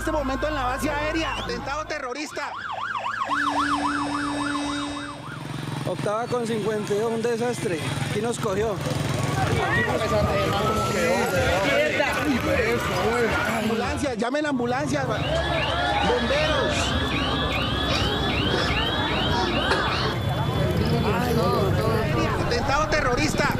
este momento en la base aérea. Atentado terrorista. Octava con 52, un desastre. Aquí nos cogió. Ambulancia, llamen a ambulancia. Bomberos. Atentado terrorista.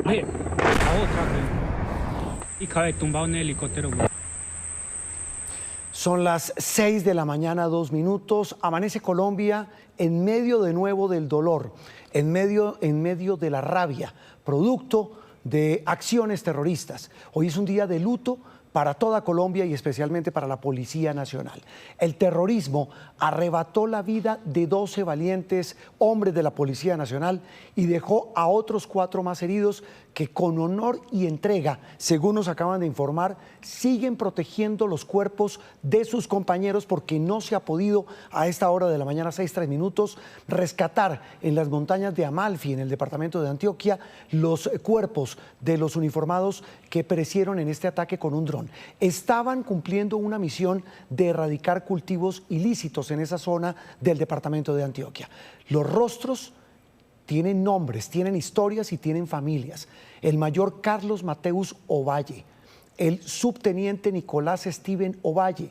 Oye, la otra, güey. Y cabe tumbado en el helicóptero, güey. Son las 6 de la mañana, 2 minutos. Amanece Colombia en medio de nuevo del dolor, en medio de la rabia, producto de acciones terroristas. Hoy es un día de luto para toda Colombia y especialmente para la Policía Nacional. El terrorismo arrebató la vida de 12 valientes hombres de la Policía Nacional y dejó a otros 4 más heridos que con honor y entrega, según nos acaban de informar, siguen protegiendo los cuerpos de sus compañeros porque no se ha podido a esta hora de la mañana, 6:03 minutos, rescatar en las montañas de Amalfi, en el departamento de Antioquia, los cuerpos de los uniformados que perecieron en este ataque con un dron. Estaban cumpliendo una misión de erradicar cultivos ilícitos en esa zona del departamento de Antioquia. Los rostros tienen nombres, tienen historias y tienen familias. El mayor Carlos Mateus Ovalle, el subteniente Nicolás Steven Ovalle,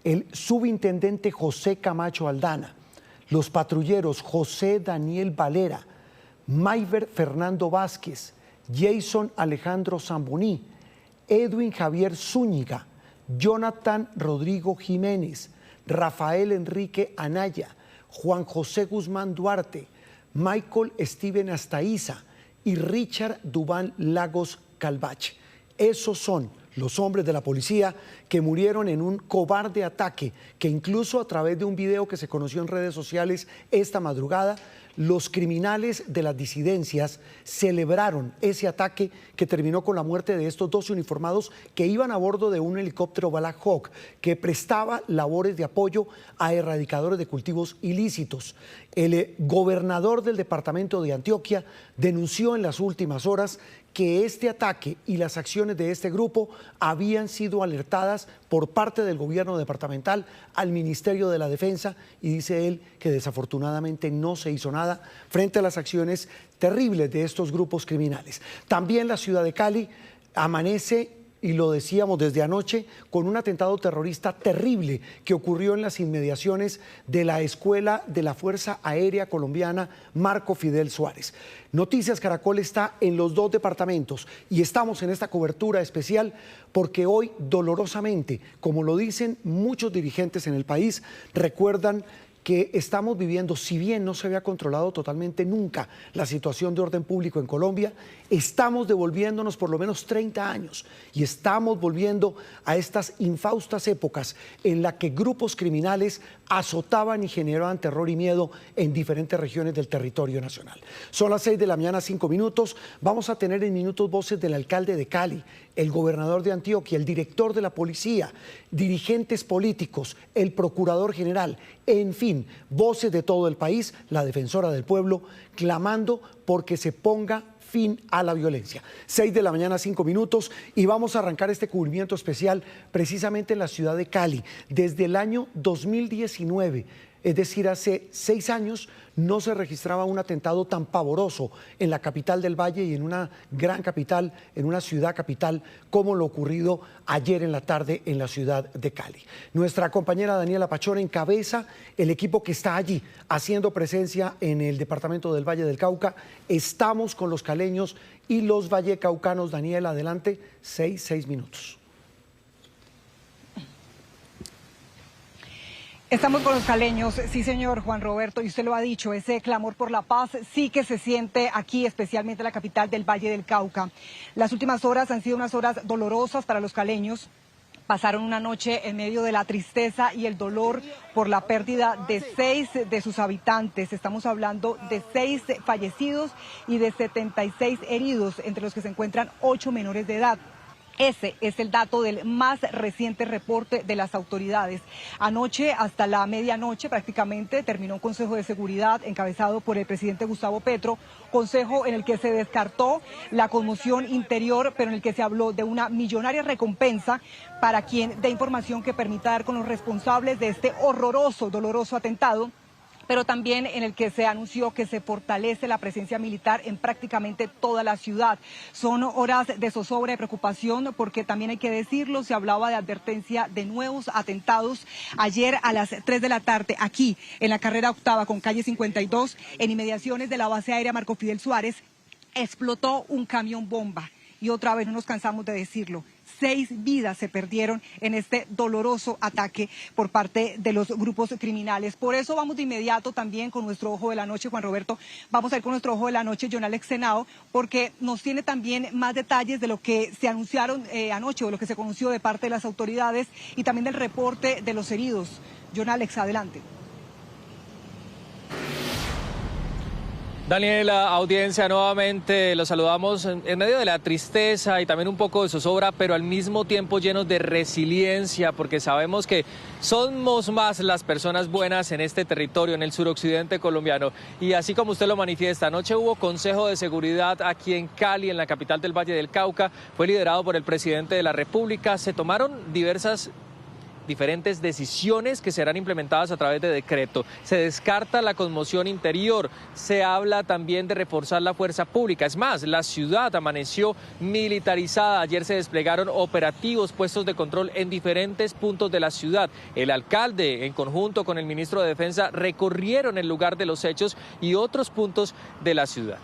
el subintendente José Camacho Aldana, los patrulleros José Daniel Valera, Mayver Fernando Vázquez, Jason Alejandro Zamboní, Edwin Javier Zúñiga, Jonathan Rodrigo Jiménez, Rafael Enrique Anaya, Juan José Guzmán Duarte, Michael Steven Astaiza y Richard Duván Lagos Calvach. Esos son los hombres de la policía que murieron en un cobarde ataque que incluso a través de un video que se conoció en redes sociales esta madrugada, los criminales de las disidencias celebraron ese ataque que terminó con la muerte de estos 12 uniformados que iban a bordo de un helicóptero Black Hawk que prestaba labores de apoyo a erradicadores de cultivos ilícitos. El gobernador del departamento de Antioquia denunció en las últimas horas que este ataque y las acciones de este grupo habían sido alertadas por parte del gobierno departamental al Ministerio de la Defensa y dice él que desafortunadamente no se hizo nada frente a las acciones terribles de estos grupos criminales. También la ciudad de Cali amanece, y lo decíamos desde anoche, con un atentado terrorista terrible que ocurrió en las inmediaciones de la escuela de la Fuerza Aérea Colombiana Marco Fidel Suárez. Noticias Caracol está en los 2 departamentos y estamos en esta cobertura especial porque hoy, dolorosamente, como lo dicen muchos dirigentes en el país, recuerdan que estamos viviendo, si bien no se había controlado totalmente nunca la situación de orden público en Colombia, estamos devolviéndonos por lo menos 30 años y estamos volviendo a estas infaustas épocas en las que grupos criminales azotaban y generaban terror y miedo en diferentes regiones del territorio nacional. Son las 6 de la mañana, 5 minutos. Vamos a tener en minutos voces del alcalde de Cali, el gobernador de Antioquia, el director de la policía, dirigentes políticos, el procurador general, en fin, voces de todo el país, la defensora del pueblo, clamando porque se ponga fin a la violencia. 6 de la mañana, 5 minutos, y vamos a arrancar este cubrimiento especial precisamente en la ciudad de Cali. Desde el año 2019, es decir, hace 6 años, no se registraba un atentado tan pavoroso en la capital del Valle y en una gran capital, en una ciudad capital, como lo ocurrido ayer en la tarde en la ciudad de Cali. Nuestra compañera Daniela Pachón encabeza el equipo que está allí haciendo presencia en el departamento del Valle del Cauca. Estamos con los caleños y los vallecaucanos. Daniela, adelante, 6 minutos. Estamos con los caleños, sí señor Juan Roberto, y usted lo ha dicho, ese clamor por la paz sí que se siente aquí, especialmente en la capital del Valle del Cauca. Las últimas horas han sido unas horas dolorosas para los caleños. Pasaron una noche en medio de la tristeza y el dolor por la pérdida de 6 de sus habitantes. Estamos hablando de 6 fallecidos y de 76 heridos, entre los que se encuentran 8 menores de edad. Ese es el dato del más reciente reporte de las autoridades. Anoche, hasta la medianoche prácticamente, terminó un Consejo de Seguridad encabezado por el presidente Gustavo Petro, consejo en el que se descartó la conmoción interior, pero en el que se habló de una millonaria recompensa para quien dé información que permita dar con los responsables de este horroroso, doloroso atentado, pero también en el que se anunció que se fortalece la presencia militar en prácticamente toda la ciudad. Son horas de zozobra y preocupación porque también hay que decirlo, se hablaba de advertencia de nuevos atentados. Ayer a las 3 de la tarde, aquí en la carrera octava con calle 52, en inmediaciones de la base aérea Marco Fidel Suárez, explotó un camión bomba. Y otra vez no nos cansamos de decirlo. 6 vidas se perdieron en este doloroso ataque por parte de los grupos criminales. Por eso vamos de inmediato también con nuestro ojo de la noche, Juan Roberto. Vamos a ir con nuestro ojo de la noche, John Alex Henao, porque nos tiene también más detalles de lo que se anunciaron anoche o lo que se conoció de parte de las autoridades y también del reporte de los heridos. John Alex, adelante. Daniela, audiencia, nuevamente los saludamos en medio de la tristeza y también un poco de zozobra, pero al mismo tiempo llenos de resiliencia, porque sabemos que somos más las personas buenas en este territorio, en el suroccidente colombiano. Y así como usted lo manifiesta, anoche hubo Consejo de Seguridad aquí en Cali, en la capital del Valle del Cauca, fue liderado por el presidente de la República, se tomaron diferentes decisiones que serán implementadas a través de decreto. Se descarta la conmoción interior, se habla también de reforzar la fuerza pública. Es más, la ciudad amaneció militarizada. Ayer se desplegaron operativos, puestos de control en diferentes puntos de la ciudad. El alcalde, en conjunto con el ministro de Defensa, recorrieron el lugar de los hechos y otros puntos de la ciudad.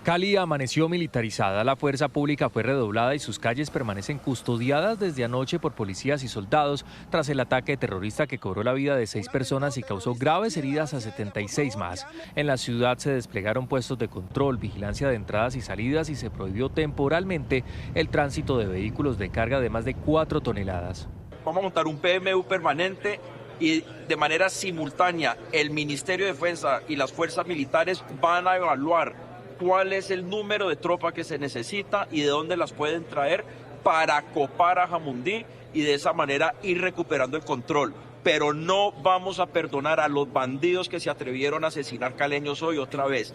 Cali amaneció militarizada, la fuerza pública fue redoblada y sus calles permanecen custodiadas desde anoche por policías y soldados tras el ataque terrorista que cobró la vida de 6 personas y causó graves heridas a 76 más. En la ciudad se desplegaron puestos de control, vigilancia de entradas y salidas y se prohibió temporalmente el tránsito de vehículos de carga de más de 4 toneladas. Vamos a montar un PMU permanente y de manera simultánea el Ministerio de Defensa y las fuerzas militares van a evaluar cuál es el número de tropa que se necesita y de dónde las pueden traer para copar a Jamundí y de esa manera ir recuperando el control. Pero no vamos a perdonar a los bandidos que se atrevieron a asesinar caleños hoy otra vez.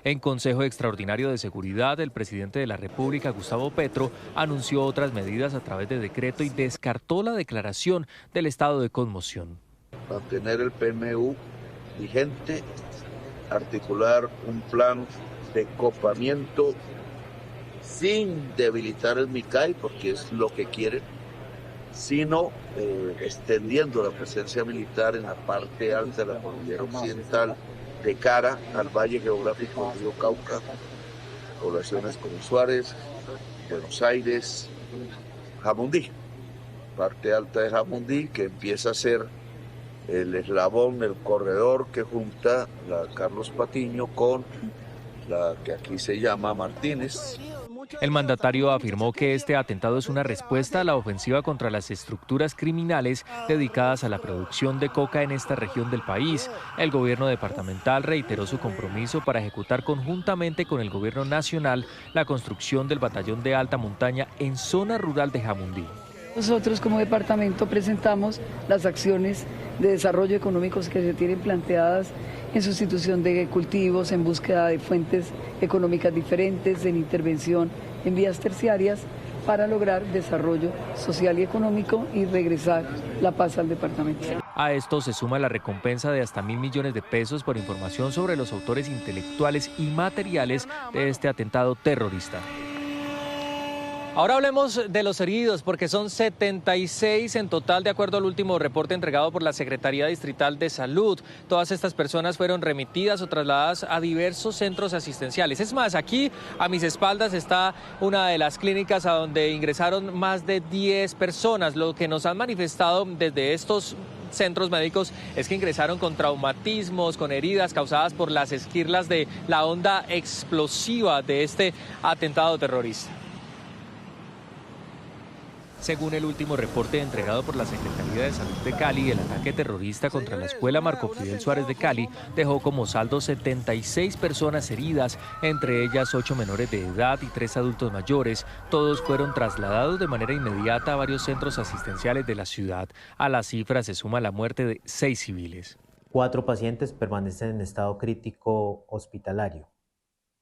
En Consejo Extraordinario de Seguridad, el presidente de la República, Gustavo Petro, anunció otras medidas a través de decreto y descartó la declaración del estado de conmoción. Mantener el PMU vigente, articular un plan de copamiento sin debilitar el MICAI, porque es lo que quieren, sino extendiendo la presencia militar en la parte alta de la cordillera occidental de cara al valle geográfico del río Cauca, poblaciones como Suárez, Buenos Aires, Jamundí, parte alta de Jamundí, que empieza a ser el eslabón, el corredor que junta la Carlos Patiño con la que aquí se llama Martínez. El mandatario afirmó que este atentado es una respuesta a la ofensiva contra las estructuras criminales dedicadas a la producción de coca en esta región del país. El gobierno departamental reiteró su compromiso para ejecutar conjuntamente con el gobierno nacional la construcción del batallón de alta montaña en zona rural de Jamundí. Nosotros como departamento presentamos las acciones de desarrollo económico que se tienen planteadas en sustitución de cultivos, en búsqueda de fuentes económicas diferentes, en intervención en vías terciarias para lograr desarrollo social y económico y regresar la paz al departamento. A esto se suma la recompensa de hasta 1.000 millones de pesos por información sobre los autores intelectuales y materiales de este atentado terrorista. Ahora hablemos de los heridos, porque son 76 en total, de acuerdo al último reporte entregado por la Secretaría Distrital de Salud. Todas estas personas fueron remitidas o trasladadas a diversos centros asistenciales. Es más, aquí a mis espaldas está una de las clínicas a donde ingresaron más de 10 personas. Lo que nos han manifestado desde estos centros médicos es que ingresaron con traumatismos, con heridas causadas por las esquirlas de la onda explosiva de este atentado terrorista. Según el último reporte entregado por la Secretaría de Salud de Cali, el ataque terrorista contra la escuela Marco Fidel Suárez de Cali dejó como saldo 76 personas heridas, entre ellas 8 menores de edad y 3 adultos mayores. Todos fueron trasladados de manera inmediata a varios centros asistenciales de la ciudad. A la cifra se suma la muerte de 6 civiles. 4 pacientes permanecen en estado crítico hospitalario.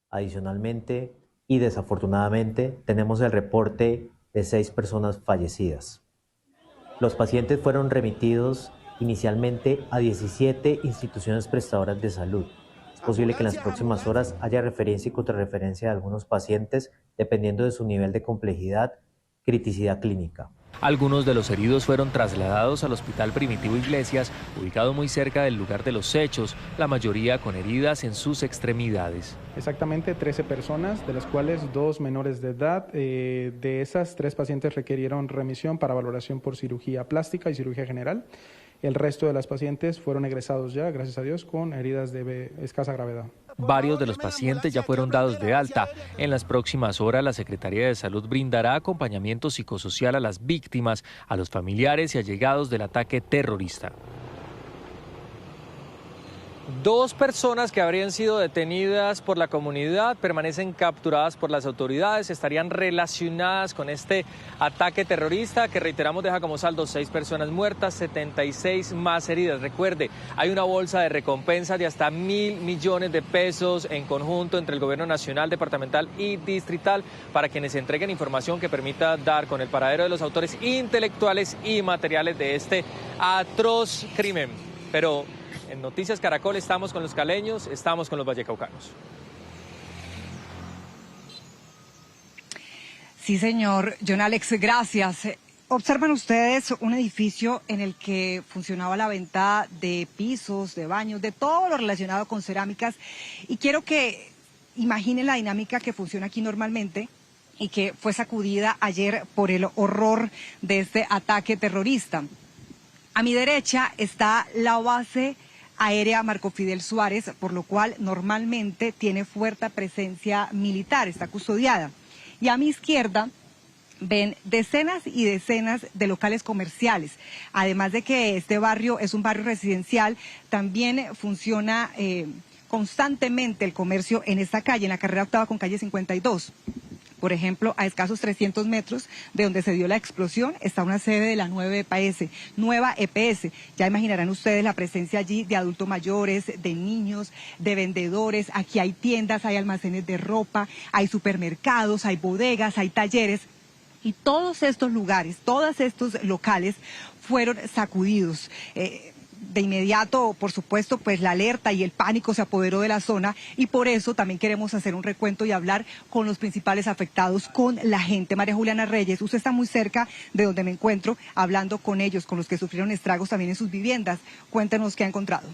Adicionalmente y desafortunadamente tenemos el reporte de 6 personas fallecidas. Los pacientes fueron remitidos inicialmente a 17 instituciones prestadoras de salud. Es posible que en las próximas horas haya referencia y contrarreferencia de algunos pacientes dependiendo de su nivel de complejidad, criticidad clínica. Algunos de los heridos fueron trasladados al Hospital Primitivo Iglesias, ubicado muy cerca del lugar de los hechos, la mayoría con heridas en sus extremidades. Exactamente 13 personas, de las cuales 2 menores de edad. De esas, 3 pacientes requirieron remisión para valoración por cirugía plástica y cirugía general. El resto de las pacientes fueron egresados ya, gracias a Dios, con heridas de escasa gravedad. Varios de los pacientes ya fueron dados de alta. En las próximas horas, la Secretaría de Salud brindará acompañamiento psicosocial a las víctimas, a los familiares y allegados del ataque terrorista. 2 personas que habrían sido detenidas por la comunidad permanecen capturadas por las autoridades, estarían relacionadas con este ataque terrorista que, reiteramos, deja como saldo 6 personas muertas, 76 más heridas. Recuerde, hay una bolsa de recompensa de hasta 1.000 millones de pesos en conjunto entre el gobierno nacional, departamental y distrital para quienes entreguen información que permita dar con el paradero de los autores intelectuales y materiales de este atroz crimen. Pero en Noticias Caracol estamos con los caleños, estamos con los vallecaucanos. Sí, señor. John Alex, gracias. Observan ustedes un edificio en el que funcionaba la venta de pisos, de baños, de todo lo relacionado con cerámicas. Y quiero que imaginen la dinámica que funciona aquí normalmente y que fue sacudida ayer por el horror de este ataque terrorista. A mi derecha está la base aérea Marco Fidel Suárez, por lo cual normalmente tiene fuerte presencia militar, está custodiada. Y a mi izquierda ven decenas y decenas de locales comerciales. Además de que este barrio es un barrio residencial, también funciona constantemente el comercio en esta calle, en la carrera octava con calle 52. Por ejemplo, a escasos 300 metros de donde se dio la explosión está una sede de la nueva EPS. Ya imaginarán ustedes la presencia allí de adultos mayores, de niños, de vendedores. Aquí hay tiendas, hay almacenes de ropa, hay supermercados, hay bodegas, hay talleres. Y todos estos lugares, todos estos locales fueron sacudidos. De inmediato, por supuesto, pues la alerta y el pánico se apoderó de la zona y por eso también queremos hacer un recuento y hablar con los principales afectados, con la gente. María Juliana Reyes, usted está muy cerca de donde me encuentro, hablando con ellos, con los que sufrieron estragos también en sus viviendas. Cuéntenos qué ha encontrado.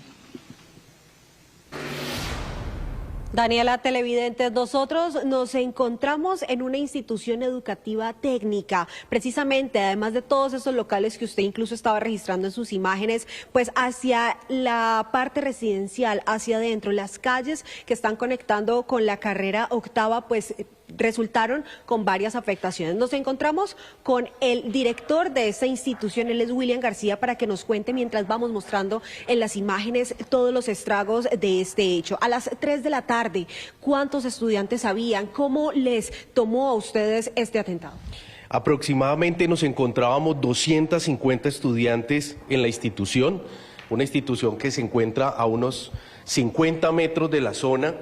Daniela, televidentes, nosotros nos encontramos en una institución educativa técnica, precisamente, además de todos esos locales que usted incluso estaba registrando en sus imágenes, pues hacia la parte residencial, hacia adentro, las calles que están conectando con la carrera octava, pues resultaron con varias afectaciones. Nos encontramos con el director de esta institución, él es William García, para que nos cuente mientras vamos mostrando en las imágenes todos los estragos de este hecho. A las 3 de la tarde, ¿cuántos estudiantes habían? ¿Cómo les tomó a ustedes este atentado? Aproximadamente nos encontrábamos 250 estudiantes en la institución, una institución que se encuentra a unos 50 metros de la zona.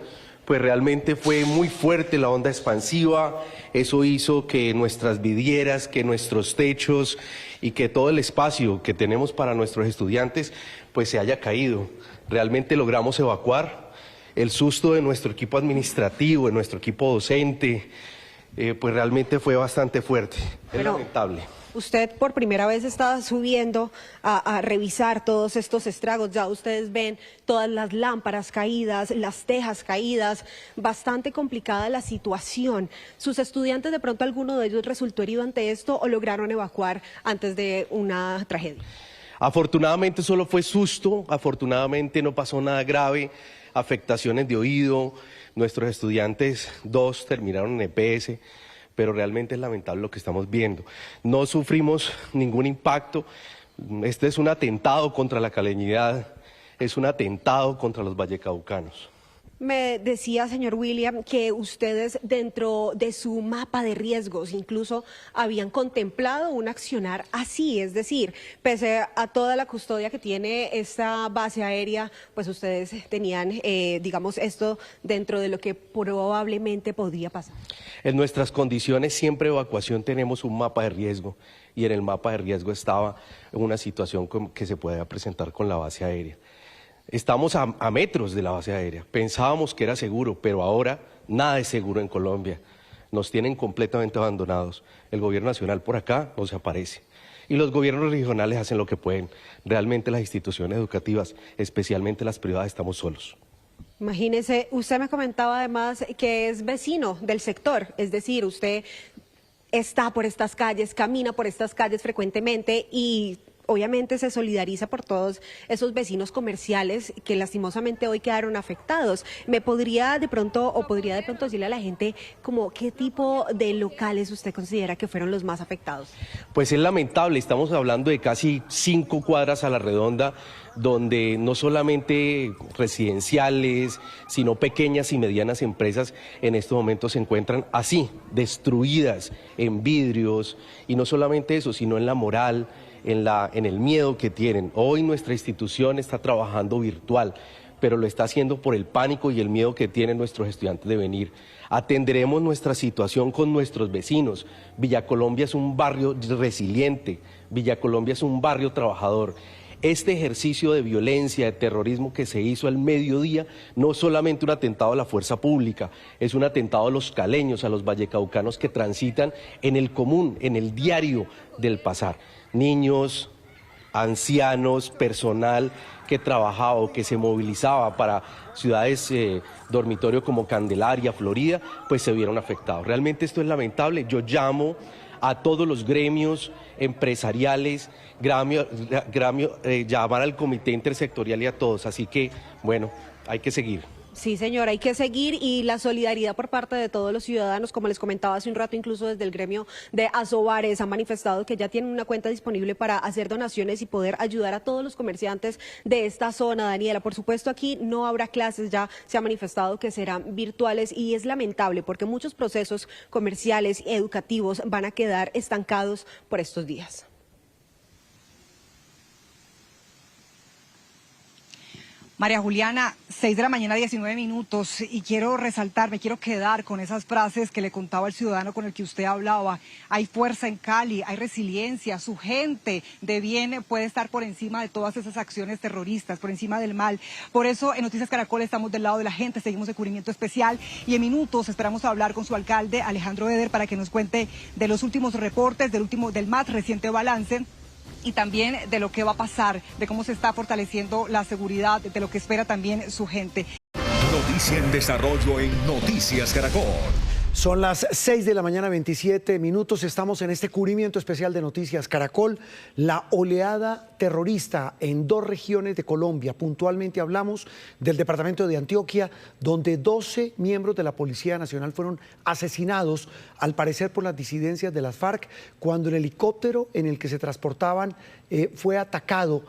Pues realmente fue muy fuerte la onda expansiva, eso hizo que nuestras vidrieras, que nuestros techos y que todo el espacio que tenemos para nuestros estudiantes pues se haya caído. Realmente logramos evacuar. El susto de nuestro equipo administrativo, de nuestro equipo docente, pues realmente fue bastante fuerte, es lamentable. Usted por primera vez está subiendo a revisar todos estos estragos, ya ustedes ven todas las lámparas caídas, las tejas caídas, bastante complicada la situación. ¿Sus estudiantes, de pronto alguno de ellos resultó herido ante esto o lograron evacuar antes de una tragedia? Afortunadamente solo fue susto, afortunadamente no pasó nada grave, afectaciones de oído, nuestros estudiantes 2 terminaron en EPS, pero realmente es lamentable lo que estamos viendo. No sufrimos ningún impacto. Este es un atentado contra la caleñidad, es un atentado contra los vallecaucanos. Me decía, señor William, que ustedes dentro de su mapa de riesgos incluso habían contemplado un accionar así, es decir, pese a toda la custodia que tiene esta base aérea, pues ustedes tenían, digamos, esto dentro de lo que probablemente podría pasar. En nuestras condiciones siempre de evacuación tenemos un mapa de riesgo y en el mapa de riesgo estaba una situación que se puede presentar con la base aérea. Estamos a metros de la base aérea, pensábamos que era seguro, pero ahora nada es seguro en Colombia. Nos tienen completamente abandonados. El gobierno nacional por acá no se aparece. Y los gobiernos regionales hacen lo que pueden. Realmente las instituciones educativas, especialmente las privadas, estamos solos. Imagínese, usted me comentaba además que es vecino del sector, es decir, usted está por estas calles, camina por estas calles frecuentemente y obviamente se solidariza por todos esos vecinos comerciales que lastimosamente hoy quedaron afectados. ¿Me podría de pronto decirle a la gente como qué tipo de locales usted considera que fueron los más afectados? Pues es lamentable, estamos hablando de casi 5 cuadras a la redonda, donde no solamente residenciales, sino pequeñas y medianas empresas en estos momentos se encuentran así, destruidas en vidrios, y no solamente eso, sino en la moral, en el miedo que tienen. Hoy nuestra institución está trabajando virtual, pero lo está haciendo por el pánico y el miedo que tienen nuestros estudiantes de venir. Atenderemos nuestra situación con nuestros vecinos. Villa Colombia es un barrio resiliente, Villa Colombia es un barrio trabajador. Este ejercicio de violencia, de terrorismo que se hizo al mediodía, no solamente un atentado a la fuerza pública, es un atentado a los caleños, a los vallecaucanos que transitan en el común, en el diario del pasar. Niños, ancianos, personal que trabajaba o que se movilizaba para ciudades dormitorio como Candelaria, Florida, pues se vieron afectados. Realmente esto es lamentable. Yo llamo a todos los gremios empresariales, llamar al comité intersectorial y a todos. Así que, bueno, hay que seguir. Sí, señor, hay que seguir y la solidaridad por parte de todos los ciudadanos, como les comentaba hace un rato, incluso desde el gremio de Asobares han manifestado que ya tienen una cuenta disponible para hacer donaciones y poder ayudar a todos los comerciantes de esta zona. Daniela, por supuesto aquí no habrá clases, ya se ha manifestado que serán virtuales y es lamentable porque muchos procesos comerciales y educativos van a quedar estancados por estos días. María Juliana, 6 de la mañana, 19 minutos, y quiero resaltar, me quiero quedar con esas frases que le contaba el ciudadano con el que usted hablaba. Hay fuerza en Cali, hay resiliencia, su gente de bien puede estar por encima de todas esas acciones terroristas, por encima del mal. Por eso en Noticias Caracol estamos del lado de la gente, seguimos de cubrimiento especial y en minutos esperamos hablar con su alcalde, Alejandro Eder, para que nos cuente de los últimos reportes, del más reciente balance y también de lo que va a pasar, de cómo se está fortaleciendo la seguridad, de lo que espera también su gente. Noticia en desarrollo en Noticias Caracol. Son las 6 de la mañana, 27 minutos. Estamos en este cubrimiento especial de Noticias Caracol. La oleada terrorista en 2 regiones de Colombia. Puntualmente hablamos del departamento de Antioquia, donde 12 miembros de la Policía Nacional fueron asesinados, al parecer por las disidencias de las FARC, cuando el helicóptero en el que se transportaban fue atacado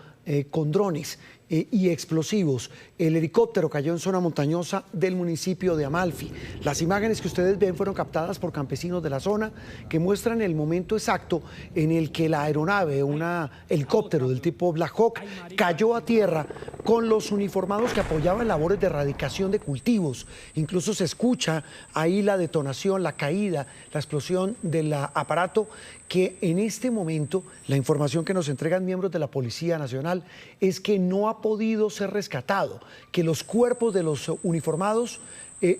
con drones y explosivos. El helicóptero cayó en zona montañosa del municipio de Amalfi. Las imágenes que ustedes ven fueron captadas por campesinos de la zona que muestran el momento exacto en el que la aeronave, un helicóptero del tipo Black Hawk, cayó a tierra con los uniformados que apoyaban labores de erradicación de cultivos. Incluso se escucha ahí la detonación, la caída, la explosión del aparato, que en este momento la información que nos entregan miembros de la Policía Nacional es que no ha podido ser rescatado, que los cuerpos de los uniformados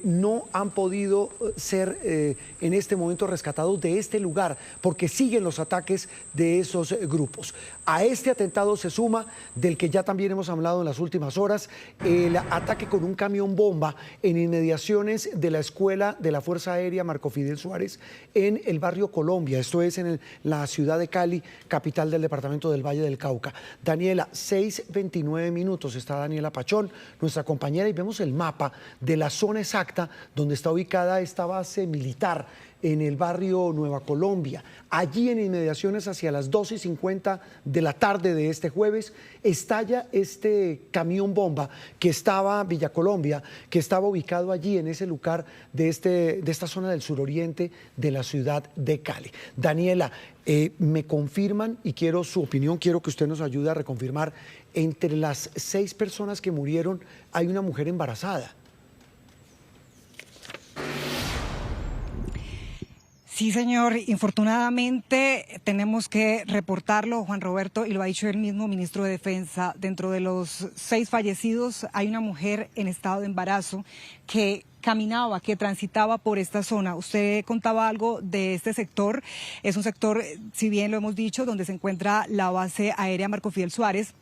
no han podido ser en este momento rescatados de este lugar porque siguen los ataques de esos grupos. A este atentado se suma, del que ya también hemos hablado en las últimas horas, el ataque con un camión bomba en inmediaciones de la escuela de la Fuerza Aérea Marco Fidel Suárez en el barrio Colombia, esto es en la ciudad de Cali, capital del departamento del Valle del Cauca. Daniela, 6:29 minutos, está Daniela Pachón, nuestra compañera, y vemos el mapa de la zona exacta donde está ubicada esta base militar en el barrio Nueva Colombia. Allí en inmediaciones hacia las 2:50 de la tarde de este jueves estalla este camión bomba que estaba, Villa Colombia, que estaba ubicado allí en ese lugar de esta zona del suroriente de la ciudad de Cali. Daniela, me confirman, y quiero su opinión, quiero que usted nos ayude a reconfirmar, entre las 6 personas que murieron hay una mujer embarazada. Sí, señor. Infortunadamente tenemos que reportarlo, Juan Roberto, y lo ha dicho el mismo ministro de Defensa. Dentro de los 6 fallecidos hay una mujer en estado de embarazo que caminaba, que transitaba por esta zona. Usted contaba algo de este sector. Es un sector, si bien lo hemos dicho, donde se encuentra la base aérea Marco Fidel Suárez,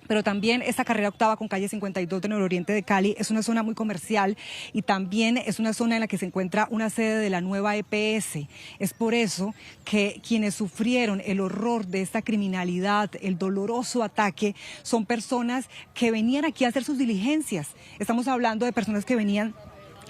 pero también esta carrera octava con calle 52 de nororiente de Cali es una zona muy comercial y también es una zona en la que se encuentra una sede de la nueva EPS. Es por eso que quienes sufrieron el horror de esta criminalidad, el doloroso ataque, son personas que venían aquí a hacer sus diligencias. Estamos hablando de personas que venían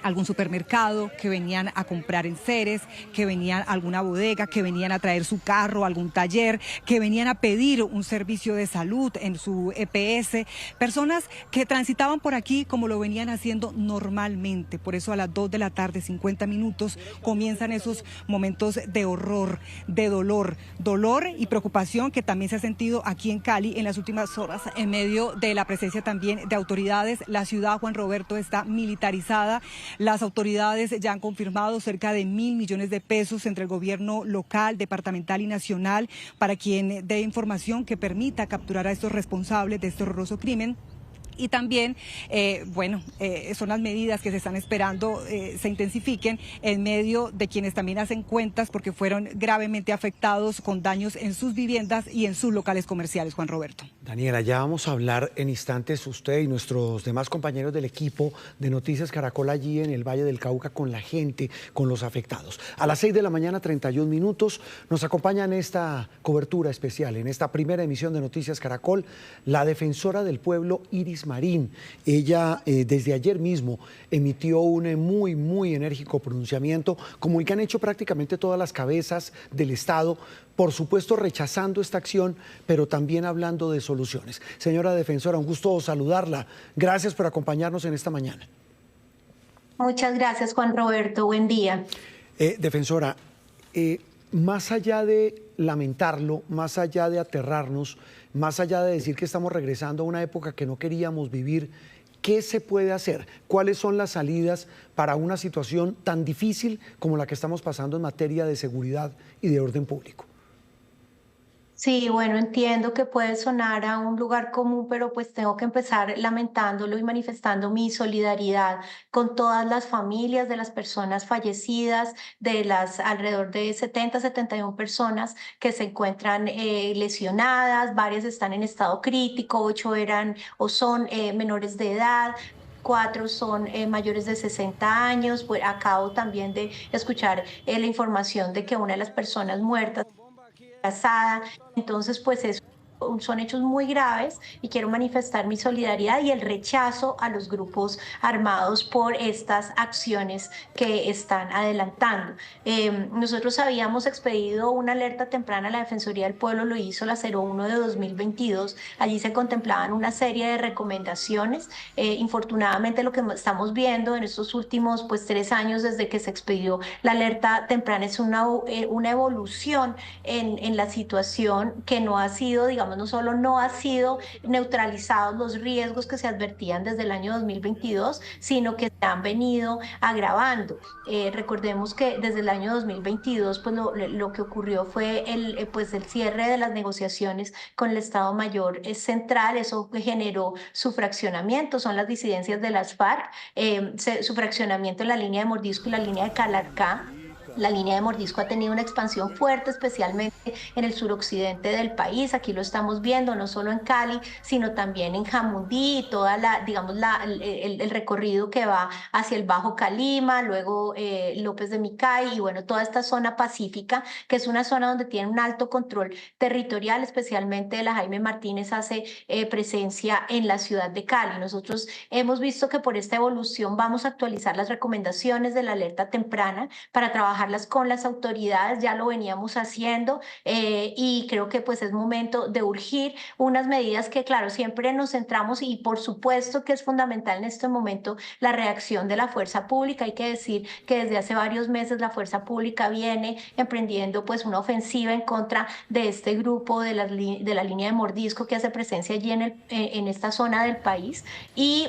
a algún supermercado, que venían a comprar enseres, que venían a alguna bodega, que venían a traer su carro a algún taller, que venían a pedir un servicio de salud en su EPS, personas que transitaban por aquí como lo venían haciendo normalmente. Por eso a las 2 de la tarde, 50 minutos, comienzan esos momentos de horror, de dolor y preocupación que también se ha sentido aquí en Cali en las últimas horas en medio de la presencia también de autoridades. La ciudad, Juan Roberto, está militarizada. Las autoridades ya han confirmado cerca de 1.000 millones de pesos entre el gobierno local, departamental y nacional para quien dé información que permita capturar a estos responsables de este horroroso crimen. Y también, son las medidas que se están esperando se intensifiquen en medio de quienes también hacen cuentas porque fueron gravemente afectados con daños en sus viviendas y en sus locales comerciales, Juan Roberto. Daniela, ya vamos a hablar en instantes, usted y nuestros demás compañeros del equipo de Noticias Caracol allí en el Valle del Cauca con la gente, con los afectados. A las 6 de la mañana, 31 minutos, nos acompaña en esta cobertura especial, en esta primera emisión de Noticias Caracol, la defensora del pueblo, Iris Marín. Ella desde ayer mismo emitió un muy enérgico pronunciamiento, como el que han hecho prácticamente todas las cabezas del Estado, por supuesto rechazando esta acción, pero también hablando de soluciones. Señora defensora, un gusto saludarla. Gracias por acompañarnos en esta mañana. Muchas gracias, Juan Roberto. Buen día. Defensora, más allá de lamentarlo, más allá de aterrarnos, más allá de decir que estamos regresando a una época que no queríamos vivir, ¿qué se puede hacer? ¿Cuáles son las salidas para una situación tan difícil como la que estamos pasando en materia de seguridad y de orden público? Sí, bueno, entiendo que puede sonar a un lugar común, pero pues tengo que empezar lamentándolo y manifestando mi solidaridad con todas las familias de las personas fallecidas, de las alrededor de 71 personas que se encuentran lesionadas, varias están en estado crítico, 8 eran o son menores de edad. 4 son mayores de 60 años. Pues acabo también de escuchar la información de que una de las personas muertas casada. Entonces, pues son hechos muy graves y quiero manifestar mi solidaridad y el rechazo a los grupos armados por estas acciones que están adelantando. Nosotros habíamos expedido una alerta temprana a la Defensoría del Pueblo, lo hizo la 01 de 2022. Allí se contemplaban una serie de recomendaciones. Infortunadamente, lo que estamos viendo en estos últimos 3 años desde que se expedió la alerta temprana es una evolución en la situación que no ha sido, digamos, no solo no ha sido neutralizados los riesgos que se advertían desde el año 2022, sino que se han venido agravando. Recordemos que desde el año 2022 pues lo que ocurrió fue el cierre de las negociaciones con el Estado Mayor Central. Eso generó su fraccionamiento, son las disidencias de las FARC, su fraccionamiento en la línea de Mordisco y la línea de Calarcá. La línea de Mordisco ha tenido una expansión fuerte, especialmente en el suroccidente del país. Aquí lo estamos viendo, no solo en Cali, sino también en Jamundí, y toda el recorrido que va hacia el Bajo Calima, luego López de Micay, y bueno, toda esta zona pacífica, que es una zona donde tiene un alto control territorial, especialmente la Jaime Martínez hace presencia en la ciudad de Cali. Nosotros hemos visto que por esta evolución vamos a actualizar las recomendaciones de la alerta temprana para trabajar charlas con las autoridades, ya lo veníamos haciendo y creo que pues es momento de urgir unas medidas que, claro, siempre nos centramos y por supuesto que es fundamental en este momento la reacción de la fuerza pública. Hay que decir que desde hace varios meses la fuerza pública viene emprendiendo pues una ofensiva en contra de este grupo de la línea de mordisco que hace presencia allí en esta zona del país, y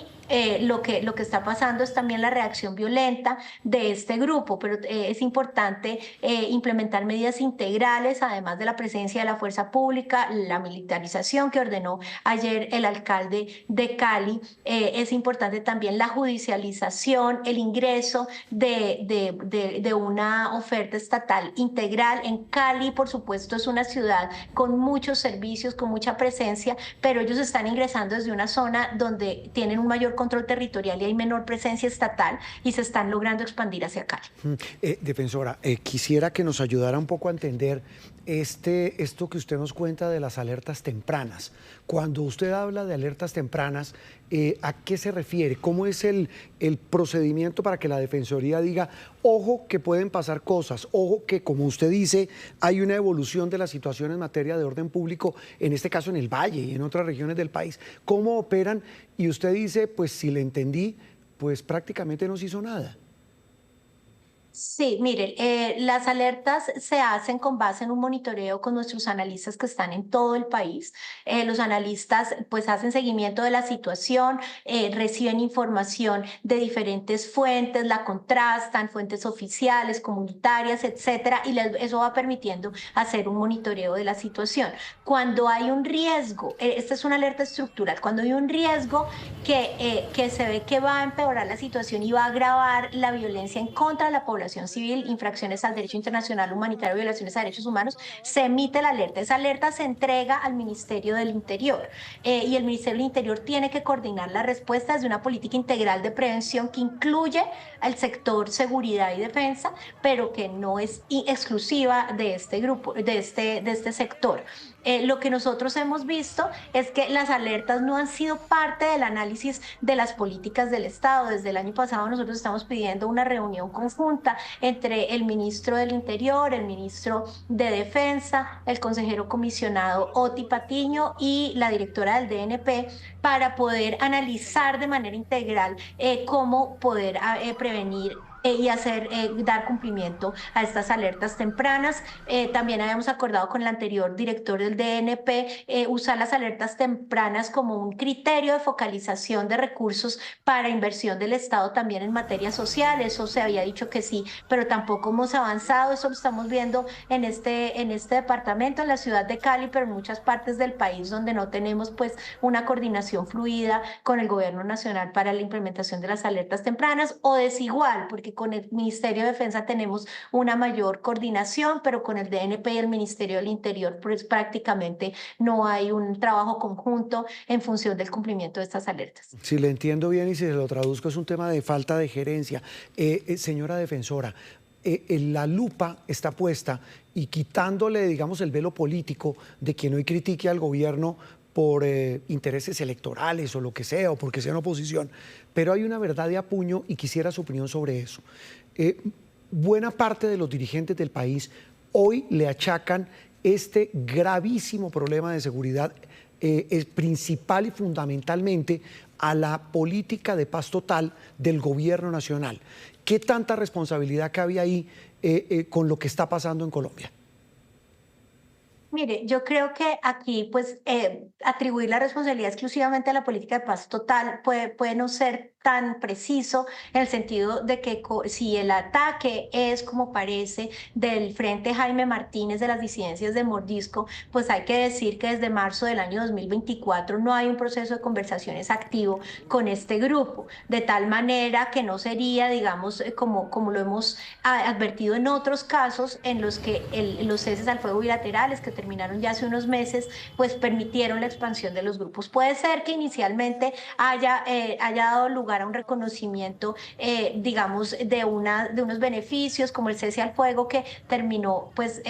lo que está pasando es también la reacción violenta de este grupo, pero es importante implementar medidas integrales, además de la presencia de la fuerza pública, la militarización que ordenó ayer el alcalde de Cali. Es importante también la judicialización, el ingreso de una oferta estatal integral. En Cali, por supuesto, es una ciudad con muchos servicios, con mucha presencia, pero ellos están ingresando desde una zona donde tienen un mayor control territorial y hay menor presencia estatal y se están logrando expandir hacia Cali. Defensora, quisiera que nos ayudara un poco a entender esto que usted nos cuenta de las alertas tempranas. Cuando usted habla de alertas tempranas, ¿a qué se refiere? ¿Cómo es el procedimiento para que la Defensoría diga, ojo que pueden pasar cosas, ojo que, como usted dice, hay una evolución de la situación en materia de orden público, en este caso en el Valle y en otras regiones del país? ¿Cómo operan? Y usted dice, pues si le entendí, pues prácticamente no se hizo nada. Sí, mire, las alertas se hacen con base en un monitoreo con nuestros analistas que están en todo el país. Los analistas pues hacen seguimiento de la situación, reciben información de diferentes fuentes, la contrastan, fuentes oficiales, comunitarias, etcétera, y eso va permitiendo hacer un monitoreo de la situación. Cuando hay un riesgo, esta es una alerta estructural, cuando hay un riesgo que se ve que va a empeorar la situación y va a agravar la violencia en contra de la población civil, infracciones al derecho internacional humanitario, violaciones a derechos humanos, se emite la alerta. Esa alerta se entrega al Ministerio del Interior y el Ministerio del Interior tiene que coordinar la respuesta desde una política integral de prevención que incluye al sector seguridad y defensa, pero que no es exclusiva de este grupo, de este sector. Lo que nosotros hemos visto es que las alertas no han sido parte del análisis de las políticas del Estado. Desde el año pasado nosotros estamos pidiendo una reunión conjunta entre el ministro del Interior, el ministro de Defensa, el consejero comisionado Oti Patiño y la directora del DNP para poder analizar de manera integral cómo poder prevenir y dar cumplimiento a estas alertas tempranas. También habíamos acordado con el anterior director del DNP usar las alertas tempranas como un criterio de focalización de recursos para inversión del Estado también en materia social. Eso se había dicho que sí, pero tampoco hemos avanzado. Eso lo estamos viendo en este departamento, en la ciudad de Cali, pero en muchas partes del país donde no tenemos pues una coordinación fluida con el gobierno nacional para la implementación de las alertas tempranas, o desigual, porque con el Ministerio de Defensa tenemos una mayor coordinación, pero con el DNP y el Ministerio del Interior pues prácticamente no hay un trabajo conjunto en función del cumplimiento de estas alertas. Si le entiendo bien y si se lo traduzco, es un tema de falta de gerencia. Señora defensora, la lupa está puesta y quitándole, digamos, el velo político de quien hoy critique al gobierno por intereses electorales o lo que sea, o porque sea una oposición, pero hay una verdad de apuño y quisiera su opinión sobre eso. Buena parte de los dirigentes del país hoy le achacan este gravísimo problema de seguridad, principal y fundamentalmente a la política de paz total del gobierno nacional. ¿Qué tanta responsabilidad cabe ahí con lo que está pasando en Colombia? Mire, yo creo que aquí pues atribuir la responsabilidad exclusivamente a la política de paz total puede no ser tan preciso, en el sentido de que si el ataque es, como parece, del Frente Jaime Martínez de las disidencias de Mordisco, pues hay que decir que desde marzo del año 2024 no hay un proceso de conversaciones activo con este grupo, de tal manera que no sería, digamos, como lo hemos advertido en otros casos en los que los ceses al fuego bilaterales que terminaron ya hace unos meses, pues permitieron la expansión de los grupos. Puede ser que inicialmente haya dado lugar llegar a un reconocimiento, digamos, de unos beneficios como el cese al fuego que terminó pues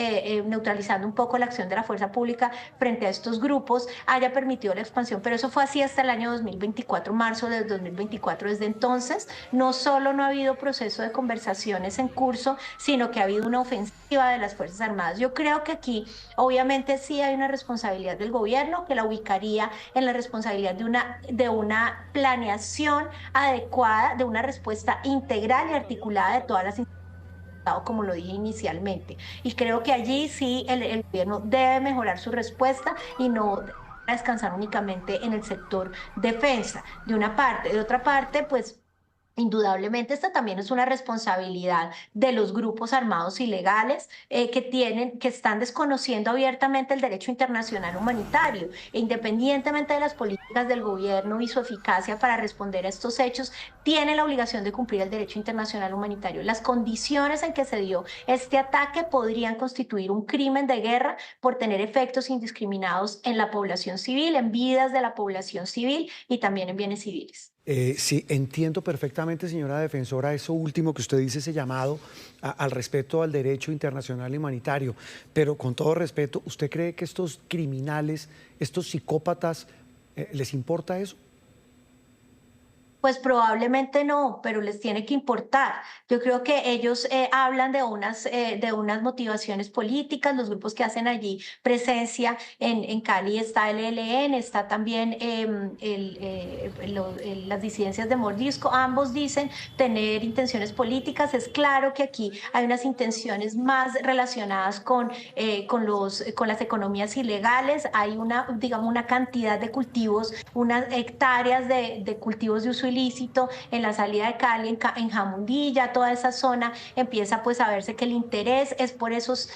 neutralizando un poco la acción de la fuerza pública frente a estos grupos, haya permitido la expansión, pero eso fue así hasta el año 2024, marzo del 2024. Desde entonces, no solo no ha habido proceso de conversaciones en curso, sino que ha habido una ofensiva de las Fuerzas Armadas. Yo creo que aquí, obviamente, sí hay una responsabilidad del gobierno, que la ubicaría en la responsabilidad de una planeación adecuada, de una respuesta integral y articulada de todas las instituciones, como lo dije inicialmente. Y creo que allí sí el gobierno debe mejorar su respuesta y no descansar únicamente en el sector defensa, de una parte. De otra parte, pues indudablemente esta también es una responsabilidad de los grupos armados ilegales que están desconociendo abiertamente el derecho internacional humanitario. E independientemente de las políticas del gobierno y su eficacia para responder a estos hechos, tienen la obligación de cumplir el derecho internacional humanitario. Las condiciones en que se dio este ataque podrían constituir un crimen de guerra por tener efectos indiscriminados en la población civil, en vidas de la población civil y también en bienes civiles. Sí, entiendo perfectamente, señora defensora, eso último que usted dice, ese llamado al respeto al derecho internacional y humanitario, pero con todo respeto, ¿usted cree que estos criminales, estos psicópatas, les importa eso? Pues probablemente no, pero les tiene que importar. Yo creo que ellos hablan de unas motivaciones políticas, los grupos que hacen allí presencia. En Cali está el ELN, está también las disidencias de Mordisco. Ambos dicen tener intenciones políticas. Es claro que aquí hay unas intenciones más relacionadas con las economías ilegales. Hay digamos, una cantidad de cultivos, unas hectáreas de cultivos de uso ilícito en la salida de Cali, en Jamundí, toda esa zona empieza pues a verse que el interés es por esos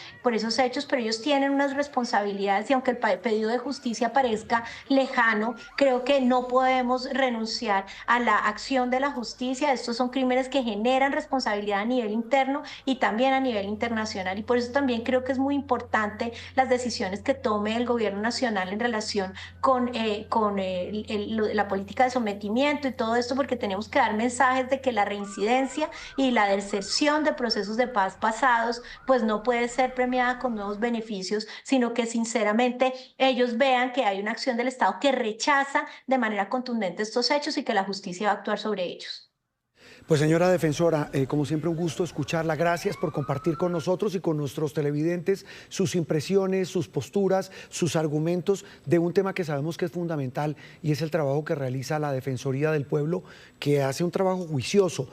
hechos, pero ellos tienen unas responsabilidades y aunque el pedido de justicia parezca lejano, creo que no podemos renunciar a la acción de la justicia. Estos son crímenes que generan responsabilidad a nivel interno y también a nivel internacional, y por eso también creo que es muy importante las decisiones que tome el gobierno nacional en relación con la política de sometimiento y todo esto, porque tenemos que dar mensajes de que la reincidencia y la deserción de procesos de paz pasados pues no puede ser premiada con nuevos beneficios, sino que sinceramente ellos vean que hay una acción del Estado que rechaza de manera contundente estos hechos y que la justicia va a actuar sobre ellos. Pues señora defensora, como siempre un gusto escucharla. Gracias por compartir con nosotros y con nuestros televidentes sus impresiones, sus posturas, sus argumentos de un tema que sabemos que es fundamental y es el trabajo que realiza la Defensoría del Pueblo, que hace un trabajo juicioso,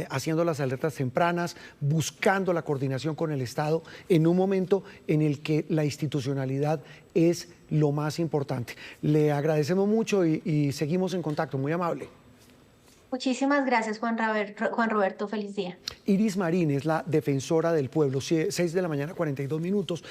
haciendo las alertas tempranas, buscando la coordinación con el Estado en un momento en el que la institucionalidad es lo más importante. Le agradecemos mucho y seguimos en contacto. Muy amable. Muchísimas gracias, Juan Roberto. Feliz día. Iris Marín es la defensora del pueblo, 6 de la mañana, 42 minutos.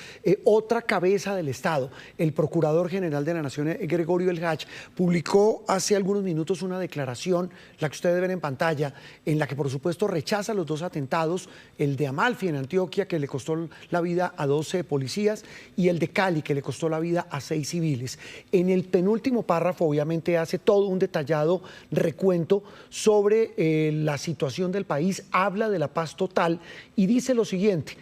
Otra cabeza del Estado, el Procurador General de la Nación, Gregorio El Hach, publicó hace algunos minutos una declaración, la que ustedes ven en pantalla, en la que por supuesto rechaza los dos atentados, el de Amalfi en Antioquia, que le costó la vida a 12 policías, y el de Cali, que le costó la vida a 6 civiles. En el penúltimo párrafo, obviamente, hace todo un detallado recuento sobre la situación del país, habla de la paz total y dice lo siguiente: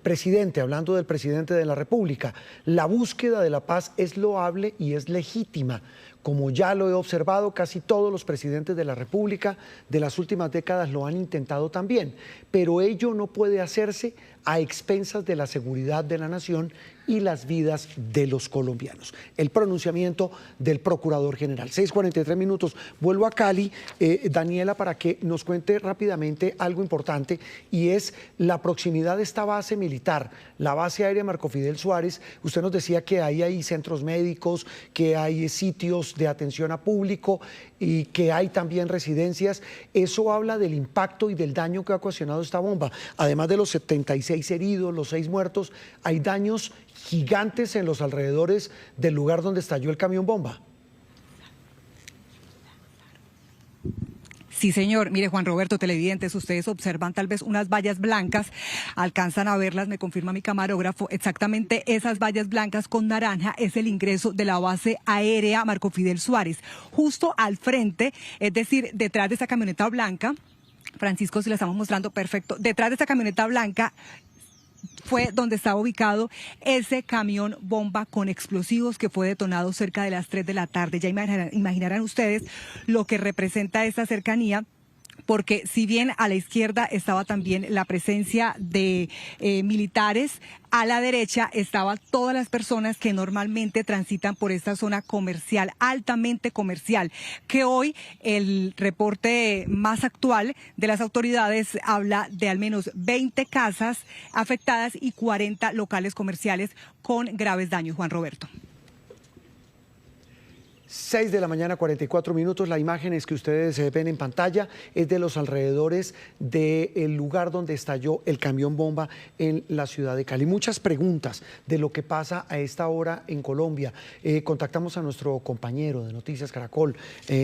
presidente, hablando del presidente de la República, la búsqueda de la paz es loable y es legítima. Como ya lo he observado, casi todos los presidentes de la República de las últimas décadas lo han intentado también, pero ello no puede hacerse a expensas de la seguridad de la nación y las vidas de los colombianos. El pronunciamiento del Procurador General. 6:43 minutos. Vuelvo a Cali, Daniela, para que nos cuente rápidamente algo importante, y es la proximidad de esta base militar, la base aérea Marco Fidel Suárez. Usted nos decía que hay centros médicos, que hay sitios de atención a público y que hay también residencias. Eso habla del impacto y del daño que ha ocasionado esta bomba. Además de los 76 heridos, los 6 muertos, hay daños gigantes en los alrededores del lugar donde estalló el camión bomba. Sí, señor. Mire, Juan Roberto, televidentes, ustedes observan tal vez unas vallas blancas, alcanzan a verlas, me confirma mi camarógrafo, exactamente esas vallas blancas con naranja es el ingreso de la base aérea Marco Fidel Suárez. Justo al frente, es decir, detrás de esa camioneta blanca, Francisco, si la estamos mostrando, perfecto, detrás de esa camioneta blanca fue donde estaba ubicado ese camión bomba con explosivos que fue detonado cerca de las 3 de la tarde. Ya imaginarán ustedes lo que representa esta cercanía, porque si bien a la izquierda estaba también la presencia de militares, a la derecha estaban todas las personas que normalmente transitan por esta zona comercial, altamente comercial, que hoy el reporte más actual de las autoridades habla de al menos 20 casas afectadas y 40 locales comerciales con graves daños. Juan Roberto. 6 de la mañana, 44 minutos. La imagen es que ustedes ven en pantalla es de los alrededores del lugar donde estalló el camión bomba en la ciudad de Cali. Muchas preguntas de lo que pasa a esta hora en Colombia. Contactamos a nuestro compañero de Noticias Caracol,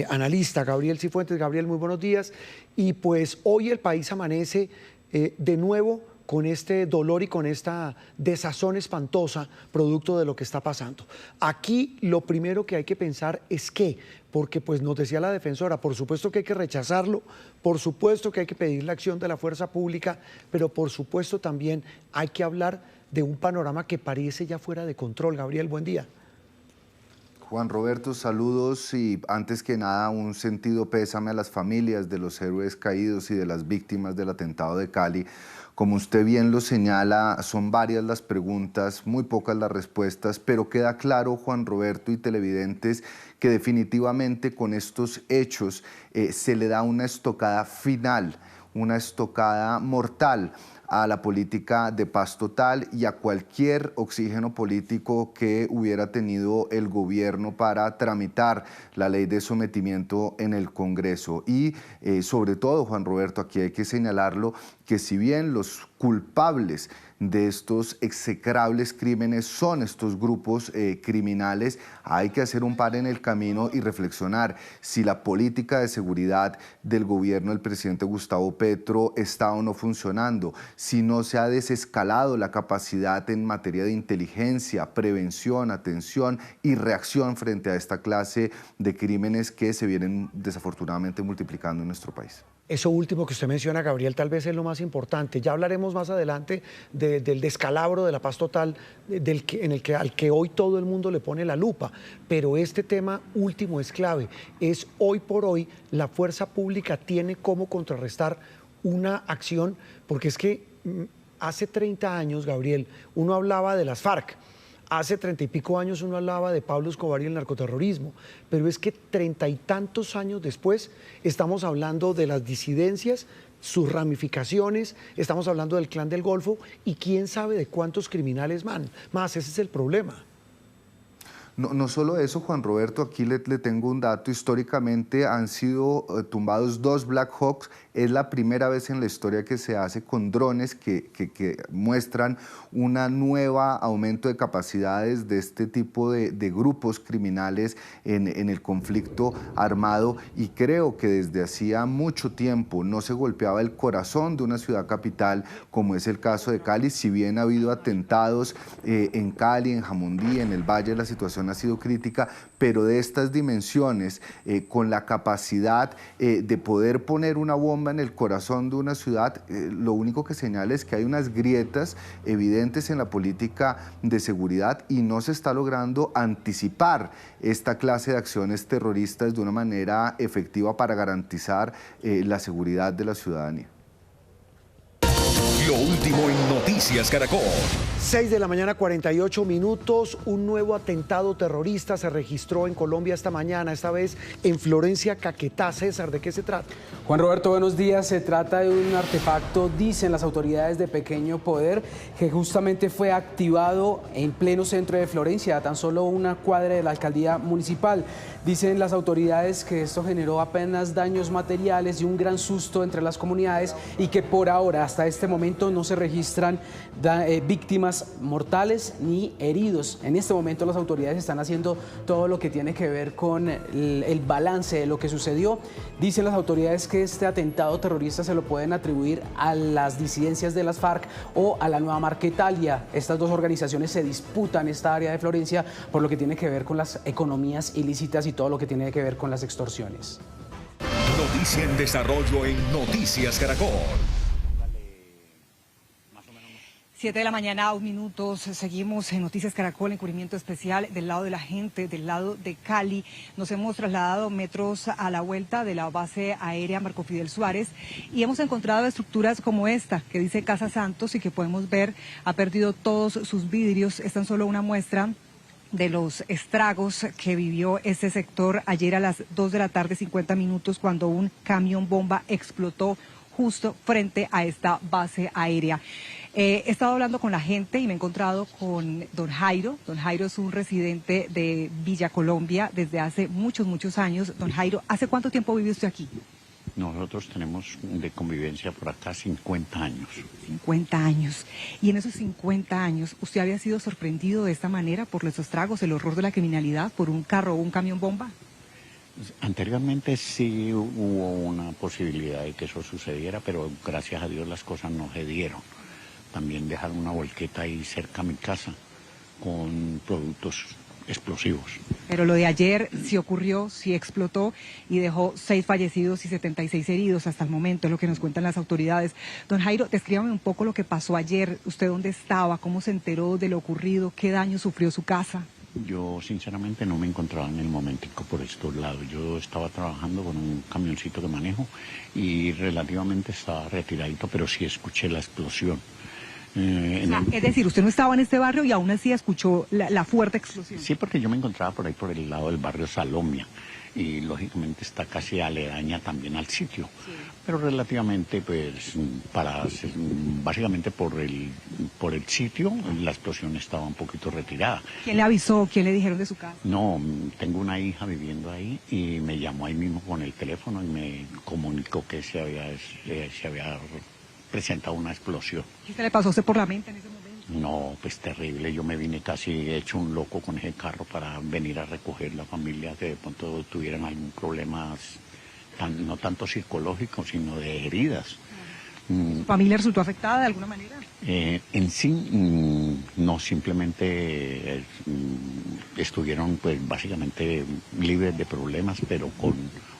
analista Gabriel Cifuentes. Gabriel, muy buenos días. Y pues hoy el país amanece de nuevo con este dolor y con esta desazón espantosa producto de lo que está pasando. Aquí lo primero que hay que pensar es qué, porque pues nos decía la defensora, por supuesto que hay que rechazarlo, por supuesto que hay que pedir la acción de la fuerza pública, pero por supuesto también hay que hablar de un panorama que parece ya fuera de control. Gabriel, buen día. Juan Roberto, saludos y antes que nada un sentido pésame a las familias de los héroes caídos y de las víctimas del atentado de Cali. Como usted bien lo señala, son varias las preguntas, muy pocas las respuestas, pero queda claro, Juan Roberto y televidentes, que definitivamente con estos hechos se le da una estocada final, una estocada mortal a la política de paz total y a cualquier oxígeno político que hubiera tenido el gobierno para tramitar la ley de sometimiento en el Congreso. Y sobre todo, Juan Roberto, aquí hay que señalarlo, que si bien los culpables de estos execrables crímenes son estos grupos criminales, hay que hacer un par en el camino y reflexionar si la política de seguridad del gobierno del presidente Gustavo Petro está o no funcionando, si no se ha desescalado la capacidad en materia de inteligencia, prevención, atención y reacción frente a esta clase de crímenes que se vienen desafortunadamente multiplicando en nuestro país. Eso último que usted menciona, Gabriel, tal vez es lo más importante. Ya hablaremos más adelante del descalabro de la paz total al que hoy todo el mundo le pone la lupa. Pero este tema último es clave. Es hoy por hoy la fuerza pública tiene cómo contrarrestar una acción, porque es que hace 30 años, Gabriel, uno hablaba de las FARC. Hace 30 y pico años uno hablaba de Pablo Escobar y el narcoterrorismo, pero es que 30 y tantos años después estamos hablando de las disidencias, sus ramificaciones, estamos hablando del Clan del Golfo y quién sabe de cuántos criminales más. Ese es el problema. No solo eso, Juan Roberto, aquí le tengo un dato. Históricamente han sido tumbados 2 Black Hawks. Es la primera vez en la historia que se hace con drones que muestran una nueva aumento de capacidades de este tipo de grupos criminales en el conflicto armado. Y creo que desde hacía mucho tiempo no se golpeaba el corazón de una ciudad capital como es el caso de Cali. Si bien ha habido atentados en Cali, en Jamundí, en el Valle, la situación ha sido crítica, pero de estas dimensiones, con la capacidad de poder poner una bomba en el corazón de una ciudad, lo único que señala es que hay unas grietas evidentes en la política de seguridad y no se está logrando anticipar esta clase de acciones terroristas de una manera efectiva para garantizar la seguridad de la ciudadanía. Lo último en Noticias Caracol. 6 de la mañana, 48 minutos. Un nuevo atentado terrorista se registró en Colombia esta mañana, esta vez en Florencia, Caquetá. César, ¿de qué se trata? Juan Roberto, buenos días. Se trata de un artefacto, dicen las autoridades, de pequeño poder, que justamente fue activado en pleno centro de Florencia, a tan solo una cuadra de la alcaldía municipal. Dicen las autoridades que esto generó apenas daños materiales y un gran susto entre las comunidades y que por ahora, hasta este momento, no se registran víctimas víctimas mortales ni heridos. En este momento las autoridades están haciendo todo lo que tiene que ver con el balance de lo que sucedió. Dicen las autoridades que este atentado terrorista se lo pueden atribuir a las disidencias de las FARC o a la Nueva Marquetalia. Estas dos organizaciones se disputan esta área de Florencia por lo que tiene que ver con las economías ilícitas y todo lo que tiene que ver con las extorsiones. Noticia en desarrollo en Noticias Caracol. 7 de la mañana, 1 minuto. Seguimos en Noticias Caracol, en cubrimiento especial del lado de la gente, del lado de Cali. Nos hemos trasladado metros a la vuelta de la base aérea Marco Fidel Suárez y hemos encontrado estructuras como esta, que dice Casa Santos y que podemos ver ha perdido todos sus vidrios. Es tan solo una muestra de los estragos que vivió ese sector ayer a las 2 de la tarde, 50 minutos, cuando un camión bomba explotó justo frente a esta base aérea. He estado hablando con la gente y me he encontrado con don Jairo. Don Jairo es un residente de Villa Colombia desde hace muchos años. Don Jairo, ¿hace cuánto tiempo vive usted aquí? Nosotros tenemos de convivencia por acá 50 años. 50 años. Y en esos 50 años, ¿usted había sido sorprendido de esta manera por los estragos, el horror de la criminalidad, por un carro o un camión bomba? Anteriormente sí hubo una posibilidad de que eso sucediera, pero gracias a Dios las cosas no se dieron. También dejaron una volqueta ahí cerca a mi casa con productos explosivos. Pero lo de ayer sí ocurrió, sí explotó y dejó 6 fallecidos y 76 heridos hasta el momento, es lo que nos cuentan las autoridades. Don Jairo, descríbame un poco lo que pasó ayer. ¿Usted dónde estaba? ¿Cómo se enteró de lo ocurrido? ¿Qué daño sufrió su casa? Yo sinceramente no me encontraba en el momentico por estos lados. Yo estaba trabajando con un camioncito que manejo y relativamente estaba retiradito, pero sí escuché la explosión. Es decir, usted no estaba en este barrio y aún así escuchó la fuerte explosión. Sí, porque yo me encontraba por ahí por el lado del barrio Salomia y lógicamente está casi aledaña también al sitio. Sí. Pero relativamente, pues, básicamente por el sitio, la explosión estaba un poquito retirada. ¿Quién le avisó? ¿Quién le dijeron de su casa? No, tengo una hija viviendo ahí y me llamó ahí mismo con el teléfono y me comunicó que se había presentado una explosión. ¿Qué se le pasó a usted por la mente en ese momento? No, pues terrible. Yo me vine casi hecho un loco con ese carro para venir a recoger la familia que de pronto tuvieran algún problema, no tanto psicológico, sino de heridas. ¿Su familia resultó afectada de alguna manera? En sí, no, simplemente estuvieron pues básicamente libres de problemas, pero con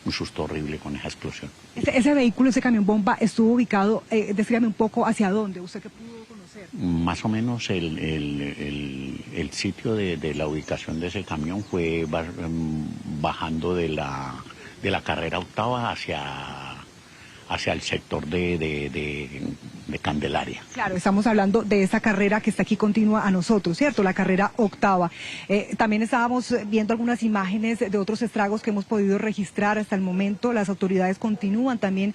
un susto horrible con esa explosión. Ese vehículo, ese camión bomba, estuvo ubicado, descríbame un poco hacia dónde, ¿usted qué pudo conocer? Más o menos el sitio de la ubicación de ese camión fue bajando de la carrera octava hacia el sector de Candelaria. Claro, estamos hablando de esa carrera que está aquí continua a nosotros, ¿cierto? La carrera octava. También estábamos viendo algunas imágenes de otros estragos que hemos podido registrar hasta el momento. Las autoridades continúan también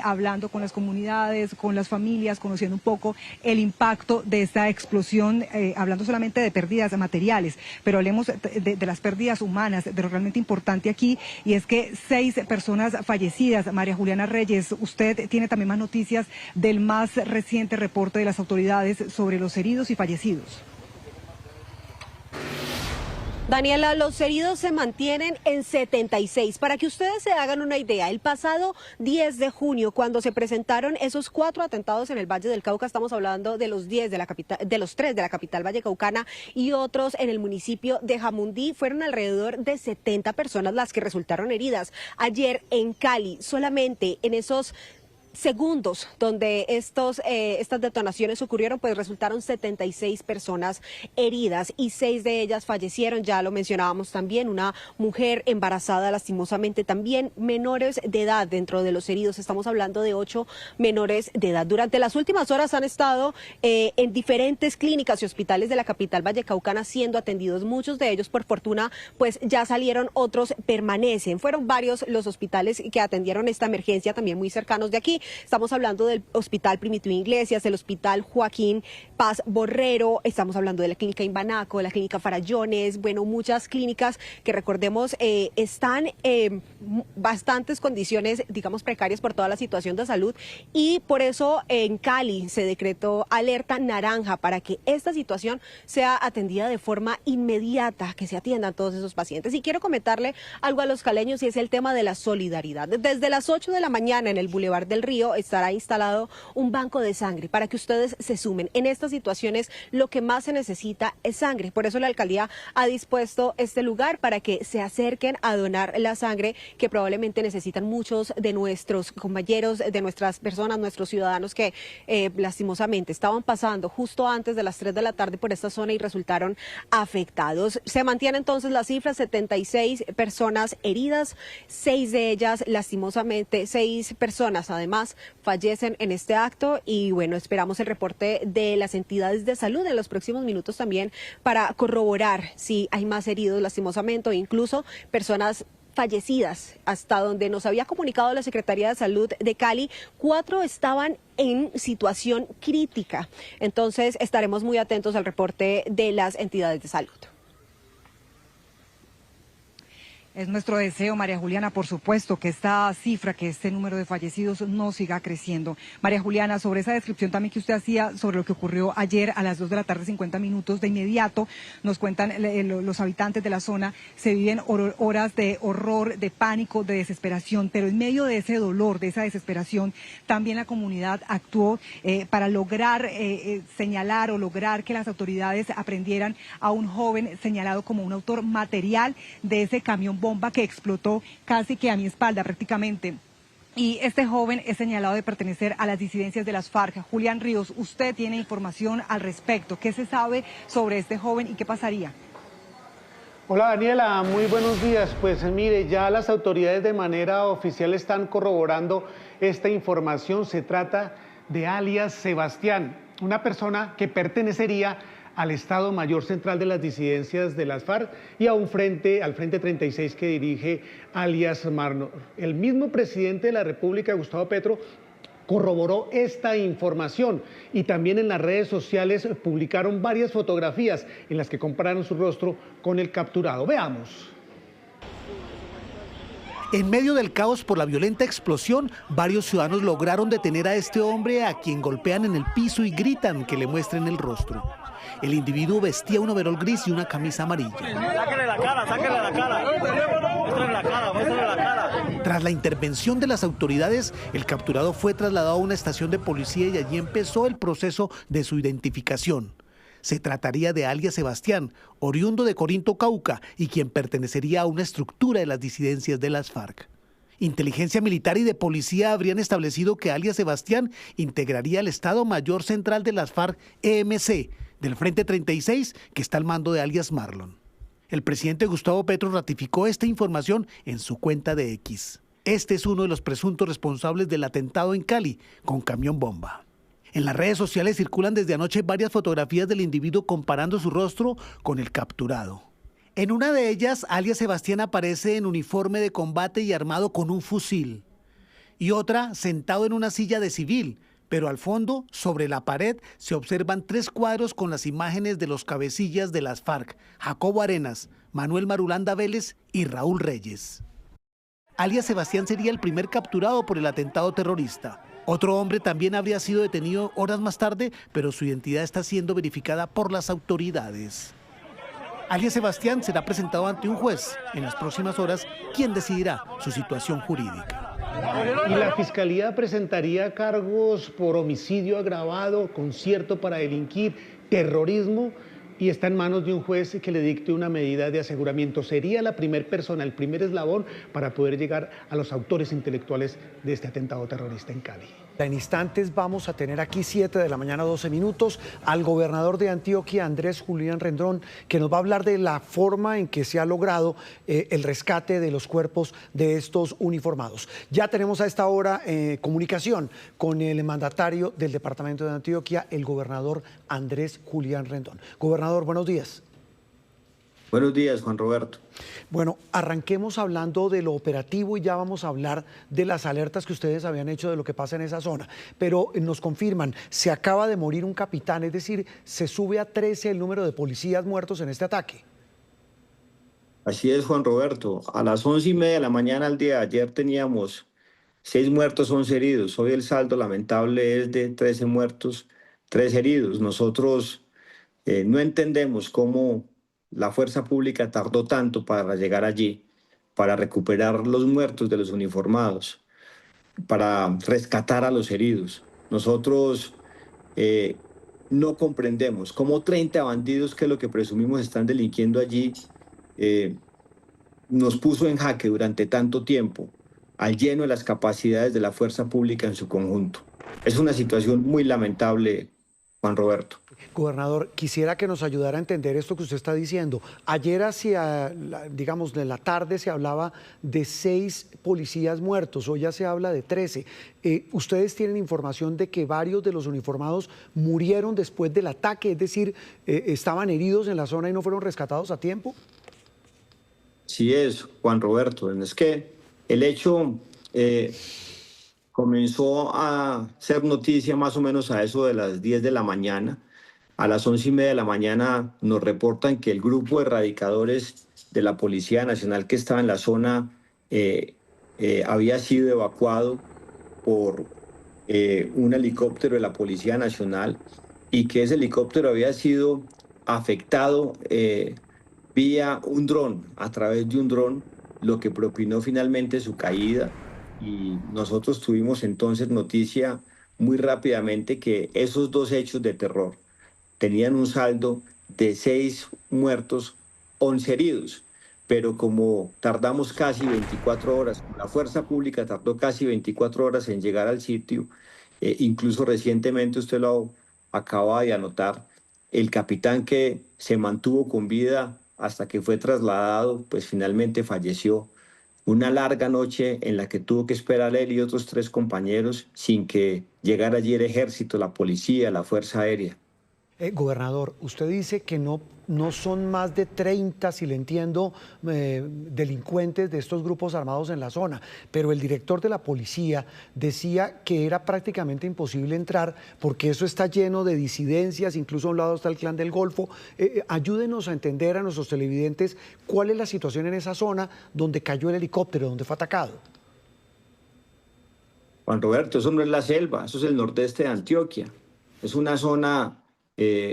hablando con las comunidades, con las familias, conociendo un poco el impacto de esta explosión, hablando solamente de pérdidas materiales, pero hablemos de las pérdidas humanas, de lo realmente importante aquí, y es que 6 personas fallecidas. María Juliana Reyes, usted tiene también más noticias del más reciente reporte de las autoridades sobre los heridos y fallecidos. Daniela, los heridos se mantienen en 76. Para que ustedes se hagan una idea, el pasado 10 de junio, cuando se presentaron esos 4 atentados en el Valle del Cauca, estamos hablando de los 10 de la capital, de los 3 de la capital vallecaucana y otros en el municipio de Jamundí, fueron alrededor de 70 personas las que resultaron heridas. Ayer en Cali, solamente en esos segundos donde estas detonaciones ocurrieron, pues resultaron 76 personas heridas y 6 de ellas fallecieron. Ya lo mencionábamos también, una mujer embarazada lastimosamente, también menores de edad dentro de los heridos. Estamos hablando de 8 menores de edad. Durante las últimas horas han estado en diferentes clínicas y hospitales de la capital vallecaucana siendo atendidos. Muchos de ellos, por fortuna, pues ya salieron, otros permanecen. Fueron varios los hospitales que atendieron esta emergencia, también muy cercanos de aquí. Estamos hablando del Hospital Primitivo Iglesias, el Hospital Joaquín Paz Borrero, estamos hablando de la Clínica Imbanaco, de la Clínica Farallones, bueno, muchas clínicas que recordemos están en bastantes condiciones, digamos, precarias por toda la situación de salud, y por eso en Cali se decretó alerta naranja para que esta situación sea atendida de forma inmediata, que se atiendan todos esos pacientes. Y quiero comentarle algo a los caleños, y es el tema de la solidaridad. Desde las 8 de la mañana en el Boulevard del Río estará instalado un banco de sangre para que ustedes se sumen. En estas situaciones lo que más se necesita es sangre. Por eso la alcaldía ha dispuesto este lugar para que se acerquen a donar la sangre que probablemente necesitan muchos de nuestros compañeros, de nuestras personas, nuestros ciudadanos que lastimosamente estaban pasando justo antes de las 3 de la tarde por esta zona y resultaron afectados. Se mantiene entonces la cifra, 76 personas heridas, 6 de ellas lastimosamente, 6 personas además fallecen en este acto, y bueno, esperamos el reporte de las entidades de salud en los próximos minutos también para corroborar si hay más heridos lastimosamente o incluso personas fallecidas. Hasta donde nos había comunicado la Secretaría de Salud de Cali, 4 estaban en situación crítica. Entonces estaremos muy atentos al reporte de las entidades de salud. Es nuestro deseo, María Juliana, por supuesto, que esta cifra, que este número de fallecidos no siga creciendo. María Juliana, sobre esa descripción también que usted hacía sobre lo que ocurrió ayer a las 2 de la tarde, 50 minutos, de inmediato nos cuentan los habitantes de la zona, se viven horas de horror, de pánico, de desesperación, pero en medio de ese dolor, de esa desesperación, también la comunidad actuó para lograr señalar o lograr que las autoridades aprendieran a un joven señalado como un autor material de ese camión bomba que explotó casi que a mi espalda prácticamente. Y este joven es señalado de pertenecer a las disidencias de las FARC. Julián Ríos, usted tiene información al respecto. ¿Qué se sabe sobre este joven y qué pasaría? Hola Daniela, muy buenos días. Pues mire, ya las autoridades de manera oficial están corroborando esta información. Se trata de alias Sebastián, una persona que pertenecería al Estado Mayor Central de las Disidencias de las FARC y al Frente 36 que dirige alias Marno. El mismo presidente de la República, Gustavo Petro, corroboró esta información, y también en las redes sociales publicaron varias fotografías en las que compararon su rostro con el capturado. Veamos. En medio del caos por la violenta explosión, varios ciudadanos lograron detener a este hombre, a quien golpean en el piso y gritan que le muestren el rostro. El individuo vestía un overol gris y una camisa amarilla. Sáquenle la cara, sáquenle la cara. Muéstrenle la cara, muéstrenle la cara. Tras la intervención de las autoridades, el capturado fue trasladado a una estación de policía y allí empezó el proceso de su identificación. Se trataría de alias Sebastián, oriundo de Corinto, Cauca, y quien pertenecería a una estructura de las disidencias de las FARC. Inteligencia militar y de policía habrían establecido que alias Sebastián integraría el Estado Mayor Central de las FARC EMC, del Frente 36, que está al mando de alias Marlon. El presidente Gustavo Petro ratificó esta información en su cuenta de X. Este es uno de los presuntos responsables del atentado en Cali con camión bomba. En las redes sociales circulan desde anoche varias fotografías del individuo comparando su rostro con el capturado. En una de ellas, alias Sebastián aparece en uniforme de combate y armado con un fusil. Y otra, sentado en una silla de civil, pero al fondo, sobre la pared, se observan 3 cuadros con las imágenes de los cabecillas de las FARC, Jacobo Arenas, Manuel Marulanda Vélez y Raúl Reyes. Alias Sebastián sería el primer capturado por el atentado terrorista. Otro hombre también habría sido detenido horas más tarde, pero su identidad está siendo verificada por las autoridades. Alias Sebastián será presentado ante un juez en las próximas horas, quien decidirá su situación jurídica. Y la Fiscalía presentaría cargos por homicidio agravado, concierto para delinquir, terrorismo, y está en manos de un juez que le dicte una medida de aseguramiento. Sería la primera persona, el primer eslabón para poder llegar a los autores intelectuales de este atentado terrorista en Cali. En instantes vamos a tener aquí 7 de la mañana, 12 minutos, al gobernador de Antioquia, Andrés Julián Rendón, que nos va a hablar de la forma en que se ha logrado el rescate de los cuerpos de estos uniformados. Ya tenemos a esta hora comunicación con el mandatario del departamento de Antioquia, el gobernador Andrés Julián Rendón. Gobernador, buenos días. Buenos días, Juan Roberto. Bueno, arranquemos hablando de lo operativo y ya vamos a hablar de las alertas que ustedes habían hecho de lo que pasa en esa zona. Pero nos confirman, se acaba de morir un capitán, es decir, se sube a 13 el número de policías muertos en este ataque. Así es, Juan Roberto. A las 11:30 de la mañana al día de ayer teníamos 6 muertos, 11 heridos. Hoy el saldo lamentable es de 13 muertos, 3 heridos. Nosotros no entendemos cómo la fuerza pública tardó tanto para llegar allí, para recuperar los muertos de los uniformados, para rescatar a los heridos. Nosotros no comprendemos cómo 30 bandidos, que es lo que presumimos están delinquiendo allí, nos puso en jaque durante tanto tiempo, al lleno de las capacidades de la fuerza pública en su conjunto. Es una situación muy lamentable, Juan Roberto. Gobernador, quisiera que nos ayudara a entender esto que usted está diciendo. Ayer hacia, digamos, de la tarde se hablaba de 6 policías muertos, hoy ya se habla de 13. ¿Ustedes tienen información de que varios de los uniformados murieron después del ataque? Es decir, ¿estaban heridos en la zona y no fueron rescatados a tiempo? Sí es, Juan Roberto. Es que el hecho comenzó a ser noticia más o menos a eso de las 10 de la mañana. A las 11:30 de la mañana nos reportan que el grupo de erradicadores de la Policía Nacional que estaba en la zona había sido evacuado por un helicóptero de la Policía Nacional y que ese helicóptero había sido afectado vía un dron, a través de un dron, lo que propinó finalmente su caída. Y nosotros tuvimos entonces noticia muy rápidamente que esos 2 hechos de terror tenían un saldo de 6 muertos, 11 heridos. Pero como tardamos casi 24 horas, la fuerza pública tardó casi 24 horas en llegar al sitio, incluso recientemente, usted lo acaba de anotar, el capitán que se mantuvo con vida hasta que fue trasladado, pues finalmente falleció. Una larga noche en la que tuvo que esperar él y otros 3 compañeros sin que llegara allí el ejército, la policía, la fuerza aérea. Gobernador, usted dice que no son más de 30, si le entiendo, delincuentes de estos grupos armados en la zona, pero el director de la policía decía que era prácticamente imposible entrar porque eso está lleno de disidencias, incluso a un lado está el Clan del Golfo. Ayúdenos a entender a nuestros televidentes cuál es la situación en esa zona donde cayó el helicóptero, donde fue atacado. Juan Roberto, eso no es la selva, eso es el nordeste de Antioquia. Es una zona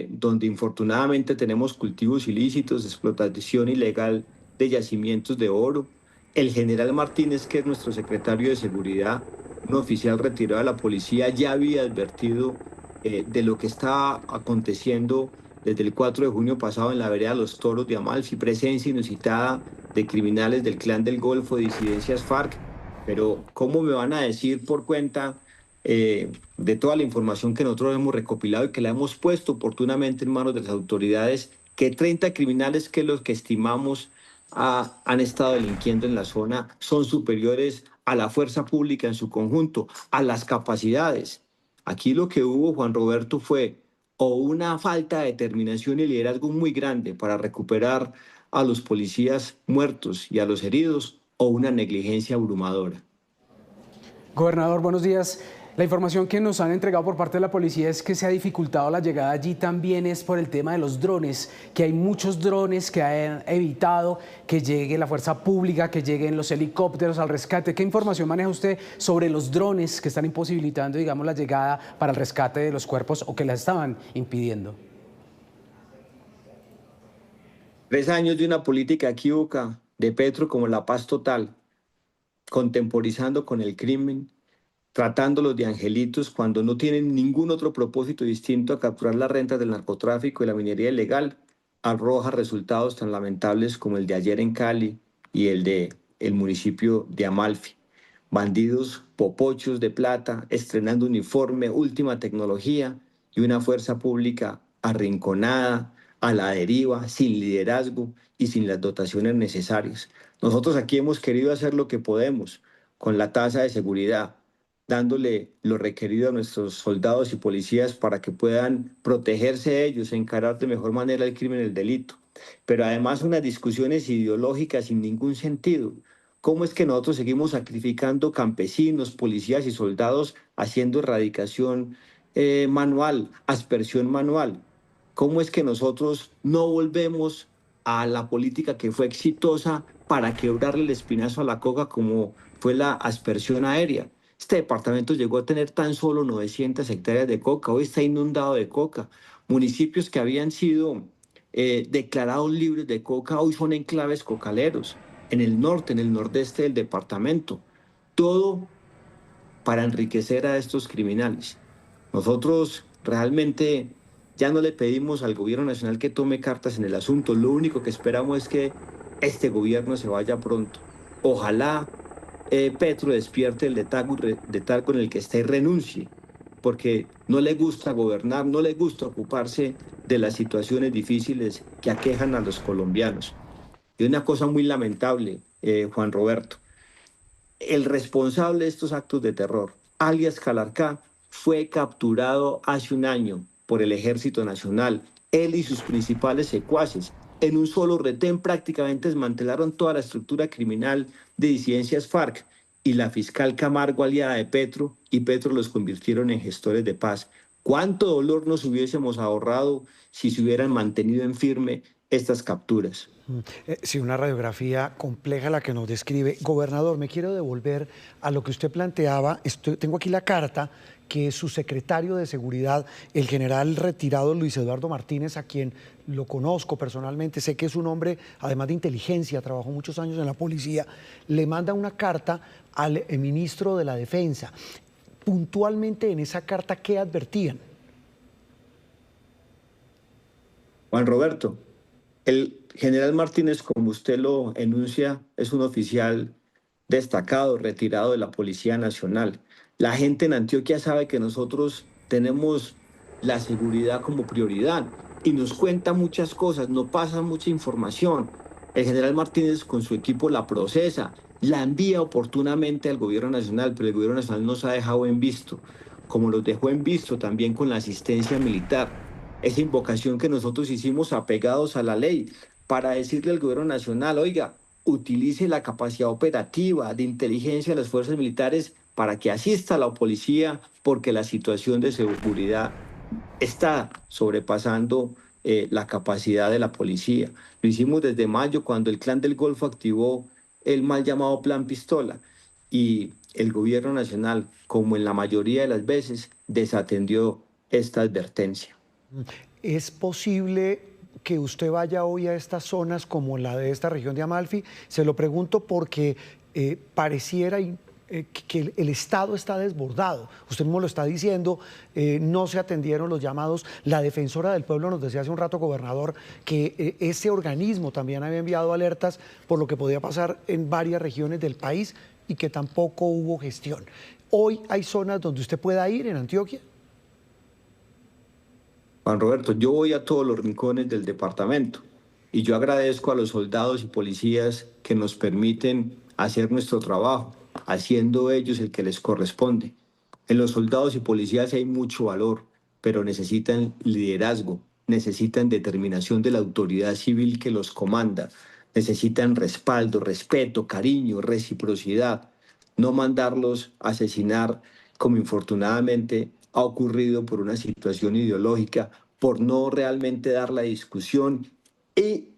donde infortunadamente tenemos cultivos ilícitos, explotación ilegal de yacimientos de oro. El general Martínez, que es nuestro secretario de Seguridad, un oficial retirado de la policía, ya había advertido de lo que estaba aconteciendo desde el 4 de junio pasado en la vereda Los Toros de Amalfi, presencia inusitada de criminales del Clan del Golfo, de disidencias FARC. Pero ¿cómo me van a decir por cuenta de toda la información que nosotros hemos recopilado y que la hemos puesto oportunamente en manos de las autoridades, que 30 criminales, que los que estimamos han estado delinquiendo en la zona, son superiores a la fuerza pública en su conjunto, a las capacidades? Aquí lo que hubo, Juan Roberto, fue o una falta de determinación y liderazgo muy grande para recuperar a los policías muertos y a los heridos, o una negligencia abrumadora. Gobernador, buenos días. La información que nos han entregado por parte de la policía es que se ha dificultado la llegada allí también es por el tema de los drones, que hay muchos drones que han evitado que llegue la fuerza pública, que lleguen los helicópteros al rescate. ¿Qué información maneja usted sobre los drones que están imposibilitando, digamos, la llegada para el rescate de los cuerpos o que la estaban impidiendo? 3 años de una política equívoca de Petro como la paz total, contemporizando con el crimen, tratándolos de angelitos cuando no tienen ningún otro propósito distinto a capturar las rentas del narcotráfico y la minería ilegal, arroja resultados tan lamentables como el de ayer en Cali y el de el municipio de Amalfi. Bandidos popochos de plata, estrenando uniforme, última tecnología y una fuerza pública arrinconada, a la deriva, sin liderazgo y sin las dotaciones necesarias. Nosotros aquí hemos querido hacer lo que podemos con la tasa de seguridad, dándole lo requerido a nuestros soldados y policías para que puedan protegerse ellos, encarar de mejor manera el crimen y el delito. pero además unas discusiones ideológicas sin ningún sentido. ¿Cómo es que nosotros seguimos sacrificando campesinos, policías y soldados haciendo erradicación manual, aspersión manual? ¿Cómo es que nosotros no volvemos a la política que fue exitosa para quebrarle el espinazo a la coca como fue la aspersión aérea? Este departamento llegó a tener tan solo 900 hectáreas de coca, hoy está inundado de coca. Municipios que habían sido declarados libres de coca hoy son enclaves cocaleros, en el norte, en el nordeste del departamento. Todo para enriquecer a estos criminales. Nosotros realmente ya no le pedimos al gobierno nacional que tome cartas en el asunto. Lo único que esperamos es que este gobierno se vaya pronto. Ojalá Petro despierte el letargo en el que está y renuncie, porque no le gusta gobernar, no le gusta ocuparse de las situaciones difíciles que aquejan a los colombianos. Y una cosa muy lamentable, Juan Roberto, el responsable de estos actos de terror, alias Calarcá, fue capturado hace un año por el Ejército Nacional. Él y sus principales secuaces, en un solo retén, prácticamente desmantelaron toda la estructura criminal de disidencias FARC, y la fiscal Camargo, aliada de Petro, y Petro los convirtieron en gestores de paz. ¿Cuánto dolor nos hubiésemos ahorrado si se hubieran mantenido en firme estas capturas? Sí, una radiografía compleja la que nos describe. Gobernador, me quiero devolver a lo que usted planteaba. Tengo aquí la carta que su secretario de Seguridad, el general retirado Luis Eduardo Martínez, a quien lo conozco personalmente, sé que es un hombre, además de inteligencia, trabajó muchos años en la policía, le manda una carta al ministro de la Defensa. Puntualmente en esa carta, ¿qué advertían? Juan Roberto, el general Martínez, como usted lo enuncia, es un oficial destacado, retirado de la Policía Nacional. La gente en Antioquia sabe que nosotros tenemos la seguridad como prioridad y nos cuenta muchas cosas, nos pasa mucha información. El general Martínez con su equipo la procesa, la envía oportunamente al Gobierno Nacional, pero el Gobierno Nacional nos ha dejado en visto, como los dejó en visto también con la asistencia militar. Esa invocación que nosotros hicimos apegados a la ley para decirle al Gobierno Nacional, oiga, utilice la capacidad operativa de inteligencia de las fuerzas militares para que asista a la policía, porque la situación de seguridad está sobrepasando la capacidad de la policía. Lo hicimos desde mayo, cuando el Clan del Golfo activó el mal llamado Plan Pistola, y el Gobierno Nacional, como en la mayoría de las veces, desatendió esta advertencia. ¿Es posible que usted vaya hoy a estas zonas como la de esta región de Amalfi? Se lo pregunto porque pareciera que el Estado está desbordado. Usted mismo lo está diciendo, no se atendieron los llamados. La Defensora del Pueblo nos decía hace un rato, gobernador, que ese organismo también había enviado alertas por lo que podía pasar en varias regiones del país y que tampoco hubo gestión. ¿Hoy hay zonas donde usted pueda ir en Antioquia? Juan Roberto, yo voy a todos los rincones del departamento y yo agradezco a los soldados y policías que nos permiten hacer nuestro trabajo, haciendo ellos el que les corresponde. En los soldados y policías hay mucho valor, pero necesitan liderazgo, necesitan determinación de la autoridad civil que los comanda, necesitan respaldo, respeto, cariño, reciprocidad, no mandarlos a asesinar como infortunadamente ha ocurrido por una situación ideológica, por no realmente dar la discusión e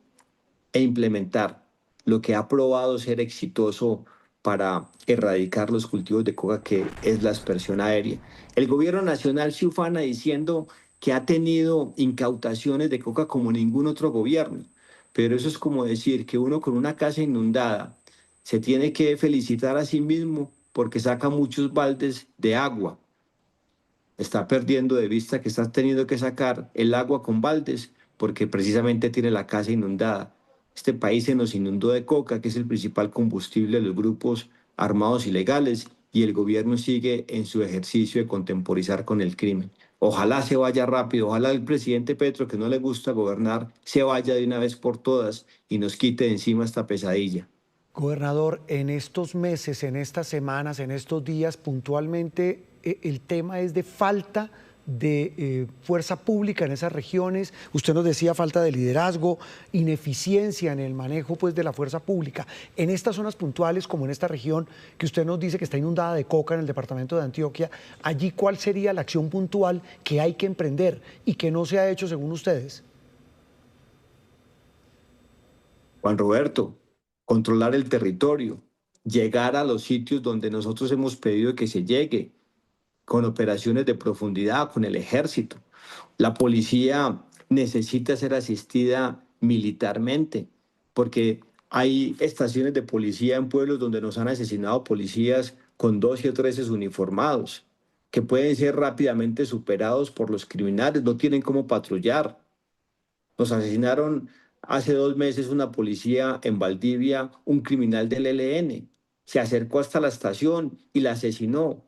implementar lo que ha probado ser exitoso para erradicar los cultivos de coca, que es la aspersión aérea. El Gobierno Nacional se ufana diciendo que ha tenido incautaciones de coca como ningún otro gobierno, pero eso es como decir que uno con una casa inundada se tiene que felicitar a sí mismo porque saca muchos baldes de agua. Está perdiendo de vista que está teniendo que sacar el agua con baldes porque precisamente tiene la casa inundada. Este país se nos inundó de coca, que es el principal combustible de los grupos armados ilegales, y el gobierno sigue en su ejercicio de contemporizar con el crimen. Ojalá se vaya rápido, ojalá el presidente Petro, que no le gusta gobernar, se vaya de una vez por todas y nos quite de encima esta pesadilla. Gobernador, en estos meses, en estas semanas, en estos días, puntualmente, el tema es de falta de fuerza pública en esas regiones? Usted nos decía falta de liderazgo, ineficiencia en el manejo pues, de la fuerza pública. En estas zonas puntuales, como en esta región que usted nos dice que está inundada de coca en el departamento de Antioquia, allí ¿cuál sería la acción puntual que hay que emprender y que no se ha hecho según ustedes? Juan Roberto, controlar el territorio, llegar a los sitios donde nosotros hemos pedido que se llegue, con operaciones de profundidad, con el ejército. La policía necesita ser asistida militarmente, porque hay estaciones de policía en pueblos donde nos han asesinado policías con 12 o 13 uniformados, que pueden ser rápidamente superados por los criminales, no tienen cómo patrullar. Nos asesinaron hace 2 meses una policía en Valdivia, un criminal del ELN. Se acercó hasta la estación y la asesinó.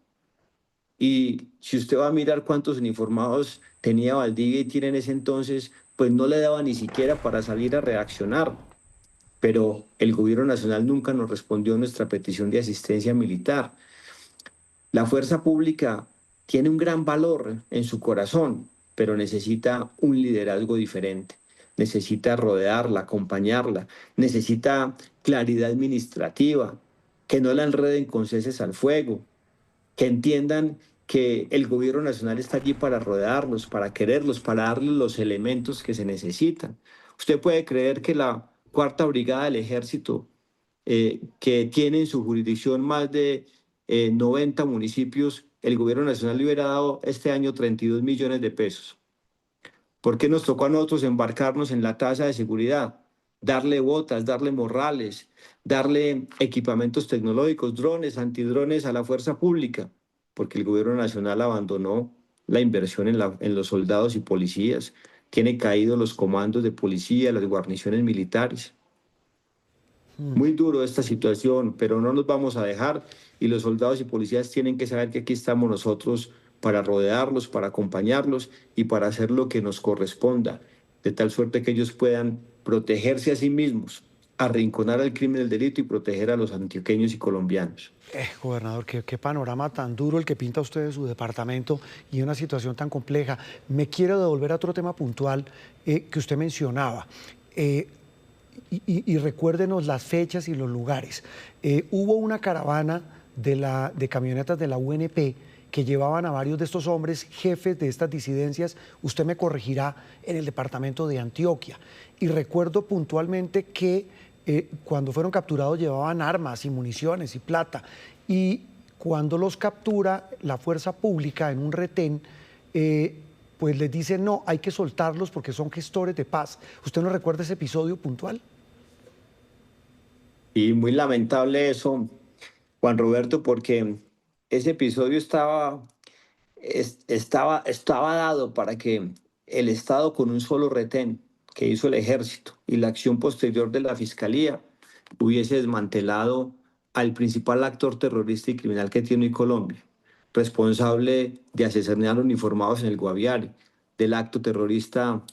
Y si usted va a mirar cuántos uniformados tenía Valdivia y tiene en ese entonces, pues no le daba ni siquiera para salir a reaccionar. Pero el gobierno nacional nunca nos respondió a nuestra petición de asistencia militar. La fuerza pública tiene un gran valor en su corazón, pero necesita un liderazgo diferente. Necesita rodearla, acompañarla, necesita claridad administrativa, que no la enreden con ceses al fuego, que entiendan que el gobierno nacional está allí para rodearlos, para quererlos, para darles los elementos que se necesitan. Usted puede creer que la Cuarta Brigada del Ejército, que tiene en su jurisdicción más de 90 municipios, el gobierno nacional le hubiera dado este año 32 millones de pesos. ¿Por qué nos tocó a nosotros embarcarnos en la tasa de seguridad? Darle botas, darle morrales, darle equipamientos tecnológicos, drones, antidrones a la fuerza pública, porque el gobierno nacional abandonó la inversión en los soldados y policías. Tiene caídos los comandos de policía, las guarniciones militares. Muy duro esta situación, pero no nos vamos a dejar y los soldados y policías tienen que saber que aquí estamos nosotros para rodearlos, para acompañarlos y para hacer lo que nos corresponda, de tal suerte que ellos puedan protegerse a sí mismos, arrinconar al crimen del delito y proteger a los antioqueños y colombianos. Gobernador, qué panorama tan duro el que pinta usted de su departamento y una situación tan compleja. Me quiero devolver a otro tema puntual que usted mencionaba. Y recuérdenos las fechas y los lugares. Hubo una caravana de camionetas de la UNP que llevaban a varios de estos hombres, jefes de estas disidencias, usted me corregirá, en el departamento de Antioquia. Y recuerdo puntualmente que cuando fueron capturados llevaban armas y municiones y plata. Y cuando los captura la fuerza pública en un retén, pues les dicen no, hay que soltarlos porque son gestores de paz. ¿Usted no recuerda ese episodio puntual? Y muy lamentable eso, Juan Roberto, porque ese episodio estaba dado para que el Estado, con un solo retén que hizo el ejército y la acción posterior de la fiscalía, hubiese desmantelado al principal actor terrorista y criminal que tiene hoy Colombia, responsable de asesinar uniformados en el Guaviare, del acto terrorista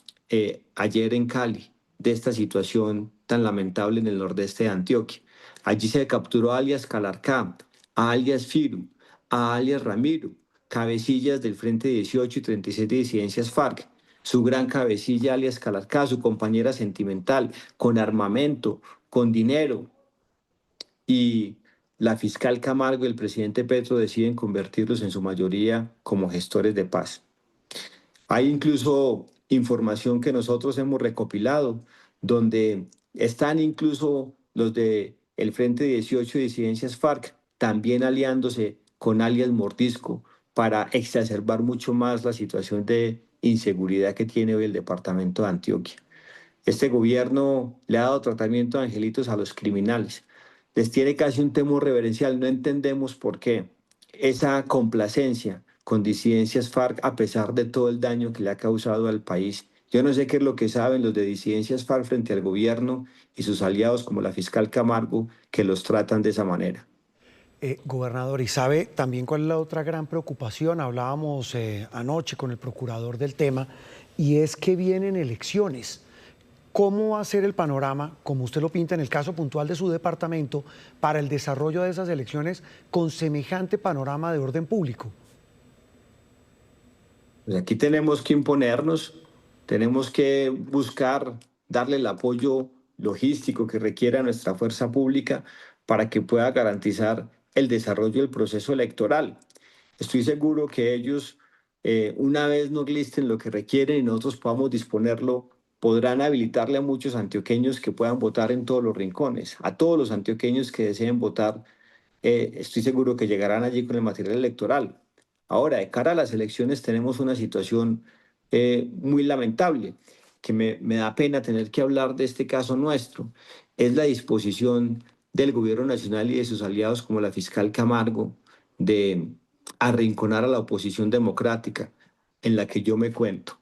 ayer en Cali, de esta situación tan lamentable en el nordeste de Antioquia. Allí se capturó a alias Calarcá, a alias Firu, a alias Ramiro, cabecillas del Frente 18 y 36 de disidencias FARC, su gran cabecilla alias Calarcá, su compañera sentimental, con armamento, con dinero. Y la fiscal Camargo y el presidente Petro deciden convertirlos en su mayoría como gestores de paz. Hay incluso información que nosotros hemos recopilado, donde están incluso los del Frente 18 de disidencias FARC también aliándose con alias Mordisco para exacerbar mucho más la situación de inseguridad que tiene hoy el departamento de Antioquia. Este gobierno le ha dado tratamiento de angelitos a los criminales. Les tiene casi un temor reverencial. No entendemos por qué esa complacencia con disidencias FARC a pesar de todo el daño que le ha causado al país. Yo no sé qué es lo que saben los de disidencias FARC frente al gobierno y sus aliados como la fiscal Camargo, que los tratan de esa manera. Gobernador, ¿y sabe también cuál es la otra gran preocupación? Hablábamos anoche con el procurador del tema, y es que vienen elecciones. ¿Cómo va a ser el panorama, como usted lo pinta en el caso puntual de su departamento, para el desarrollo de esas elecciones con semejante panorama de orden público? Pues aquí tenemos que imponernos, tenemos que buscar darle el apoyo logístico que requiera nuestra fuerza pública para que pueda garantizar el desarrollo del proceso electoral. Estoy seguro que ellos, una vez nos listen lo que requieren y nosotros podamos disponerlo, podrán habilitarle a muchos antioqueños que puedan votar en todos los rincones. A todos los antioqueños que deseen votar, estoy seguro que llegarán allí con el material electoral. Ahora, de cara a las elecciones tenemos una situación muy lamentable, que me da pena tener que hablar de este caso nuestro. Es la disposición del gobierno nacional y de sus aliados como la fiscal Camargo de arrinconar a la oposición democrática en la que yo me cuento.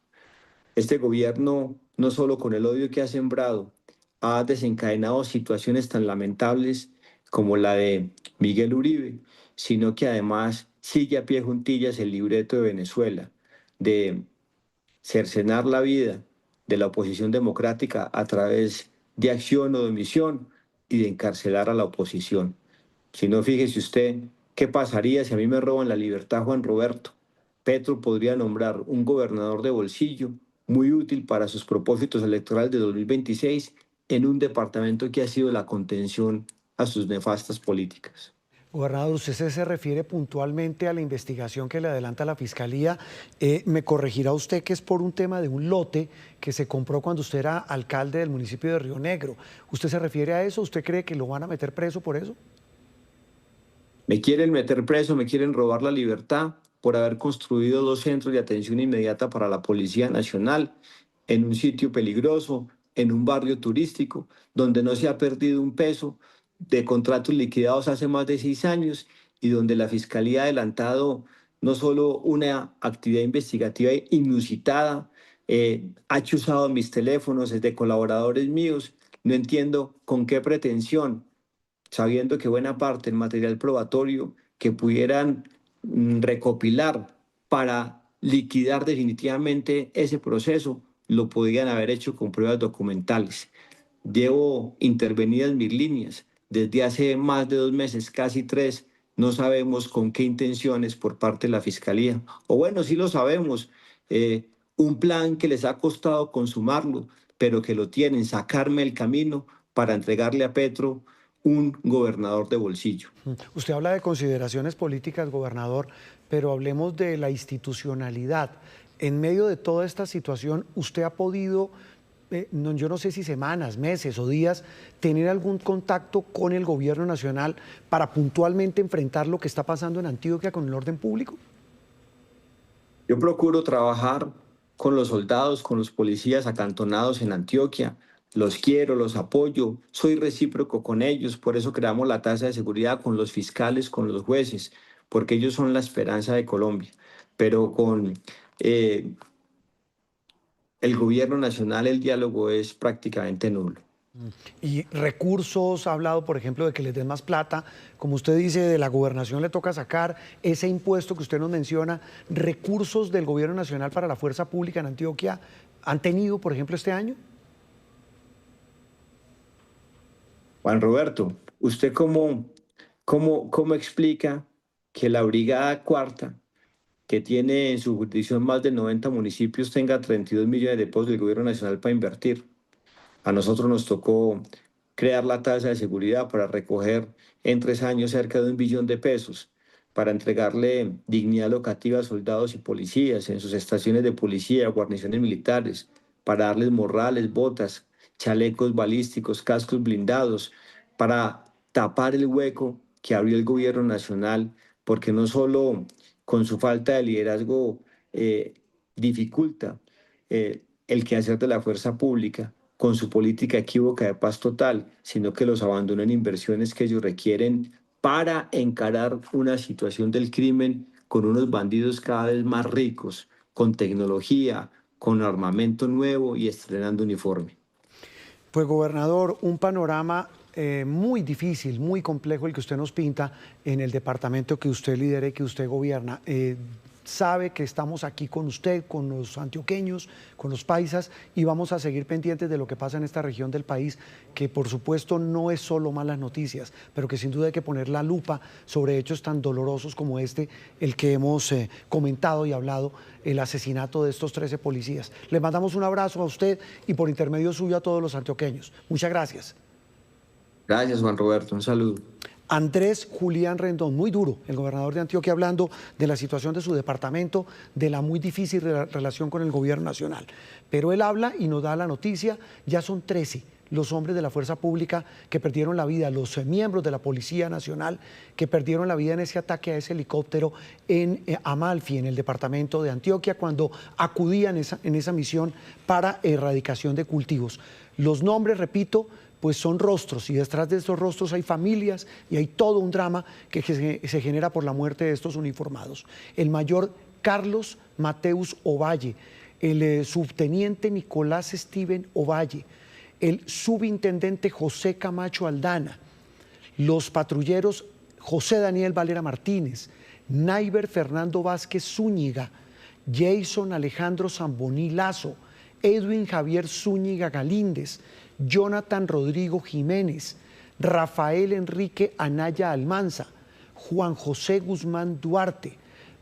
Este gobierno, no solo con el odio que ha sembrado, ha desencadenado situaciones tan lamentables como la de Miguel Uribe, sino que además sigue a pie juntillas el libreto de Venezuela, de cercenar la vida de la oposición democrática a través de acción o de omisión y de encarcelar a la oposición. Si no, fíjese usted, ¿qué pasaría si a mí me roban la libertad, Juan Roberto? Petro podría nombrar un gobernador de bolsillo muy útil para sus propósitos electorales de 2026 en un departamento que ha sido la contención a sus nefastas políticas. Gobernador, usted se refiere puntualmente a la investigación que le adelanta la Fiscalía. Me corregirá usted que es por un tema de un lote que se compró cuando usted era alcalde del municipio de Río Negro. ¿Usted se refiere a eso? ¿Usted cree que lo van a meter preso por eso? Me quieren meter preso, me quieren robar la libertad por haber construido 2 centros de atención inmediata para la Policía Nacional en un sitio peligroso, en un barrio turístico, donde no se ha perdido un peso, de contratos liquidados hace más de 6 años y donde la Fiscalía ha adelantado no solo una actividad investigativa inusitada, ha chuzado mis teléfonos de colaboradores míos. No entiendo con qué pretensión, sabiendo que buena parte del material probatorio que pudieran recopilar para liquidar definitivamente ese proceso, lo podían haber hecho con pruebas documentales. Llevo intervenidas mis líneas. Desde hace más de 2 meses, casi 3, no sabemos con qué intenciones por parte de la Fiscalía. O bueno, sí lo sabemos, un plan que les ha costado consumarlo, pero que lo tienen, sacarme el camino para entregarle a Petro un gobernador de bolsillo. Usted habla de consideraciones políticas, gobernador, pero hablemos de la institucionalidad. En medio de toda esta situación, ¿usted ha podido, yo no sé si semanas, meses o días, tener algún contacto con el gobierno nacional para puntualmente enfrentar lo que está pasando en Antioquia con el orden público? Yo procuro trabajar con los soldados, con los policías acantonados en Antioquia. Los quiero, los apoyo, soy recíproco con ellos, por eso creamos la tasa de seguridad con los fiscales, con los jueces, porque ellos son la esperanza de Colombia. Pero con el gobierno nacional el diálogo es prácticamente nulo. Y recursos, ha hablado, por ejemplo, de que les den más plata. Como usted dice, de la gobernación le toca sacar ese impuesto que usted nos menciona. ¿Recursos del gobierno nacional para la fuerza pública en Antioquia han tenido, por ejemplo, este año? Juan Roberto, ¿usted cómo explica que la Brigada Cuarta, que tiene en su jurisdicción más de 90 municipios, tenga 32 millones de pesos del gobierno nacional para invertir? A nosotros nos tocó crear la tasa de seguridad para recoger en 3 años cerca de 1 billón de pesos para entregarle dignidad locativa a soldados y policías en sus estaciones de policía, guarniciones militares, para darles morrales, botas, chalecos balísticos, cascos blindados, para tapar el hueco que abrió el gobierno nacional, porque no solo con su falta de liderazgo dificulta el quehacer de la fuerza pública, con su política equívoca de paz total, sino que los abandonó en inversiones que ellos requieren para encarar una situación del crimen con unos bandidos cada vez más ricos, con tecnología, con armamento nuevo y estrenando uniforme. Pues, gobernador, un panorama muy difícil, muy complejo el que usted nos pinta en el departamento que usted lidera y que usted gobierna. sabe que estamos aquí con usted, con los antioqueños, con los paisas, y vamos a seguir pendientes de lo que pasa en esta región del país, que por supuesto no es solo malas noticias, pero que sin duda hay que poner la lupa sobre hechos tan dolorosos como este, el que hemos comentado y hablado, el asesinato de estos 13 policías. Le mandamos un abrazo a usted y por intermedio suyo a todos los antioqueños. Muchas gracias. Gracias, Juan Roberto. Un saludo. Andrés Julián Rendón, muy duro, el gobernador de Antioquia, hablando de la situación de su departamento, de la muy difícil relación con el gobierno nacional. Pero él habla y nos da la noticia, ya son 13 los hombres de la fuerza pública que perdieron la vida, los miembros de la Policía Nacional que perdieron la vida en ese ataque a ese helicóptero en Amalfi, en el departamento de Antioquia, cuando acudían en esa misión para erradicación de cultivos. Los nombres, repito, pues son rostros, y detrás de estos rostros hay familias y hay todo un drama que se genera por la muerte de estos uniformados. El mayor Carlos Mateus Ovalle, el subteniente Nicolás Steven Ovalle, el subintendente José Camacho Aldana, los patrulleros José Daniel Valera Martínez, Naiber Fernando Vázquez Zúñiga, Jason Alejandro Zamboní Lazo, Edwin Javier Zúñiga Galíndez, Jonathan Rodrigo Jiménez, Rafael Enrique Anaya Almanza, Juan José Guzmán Duarte,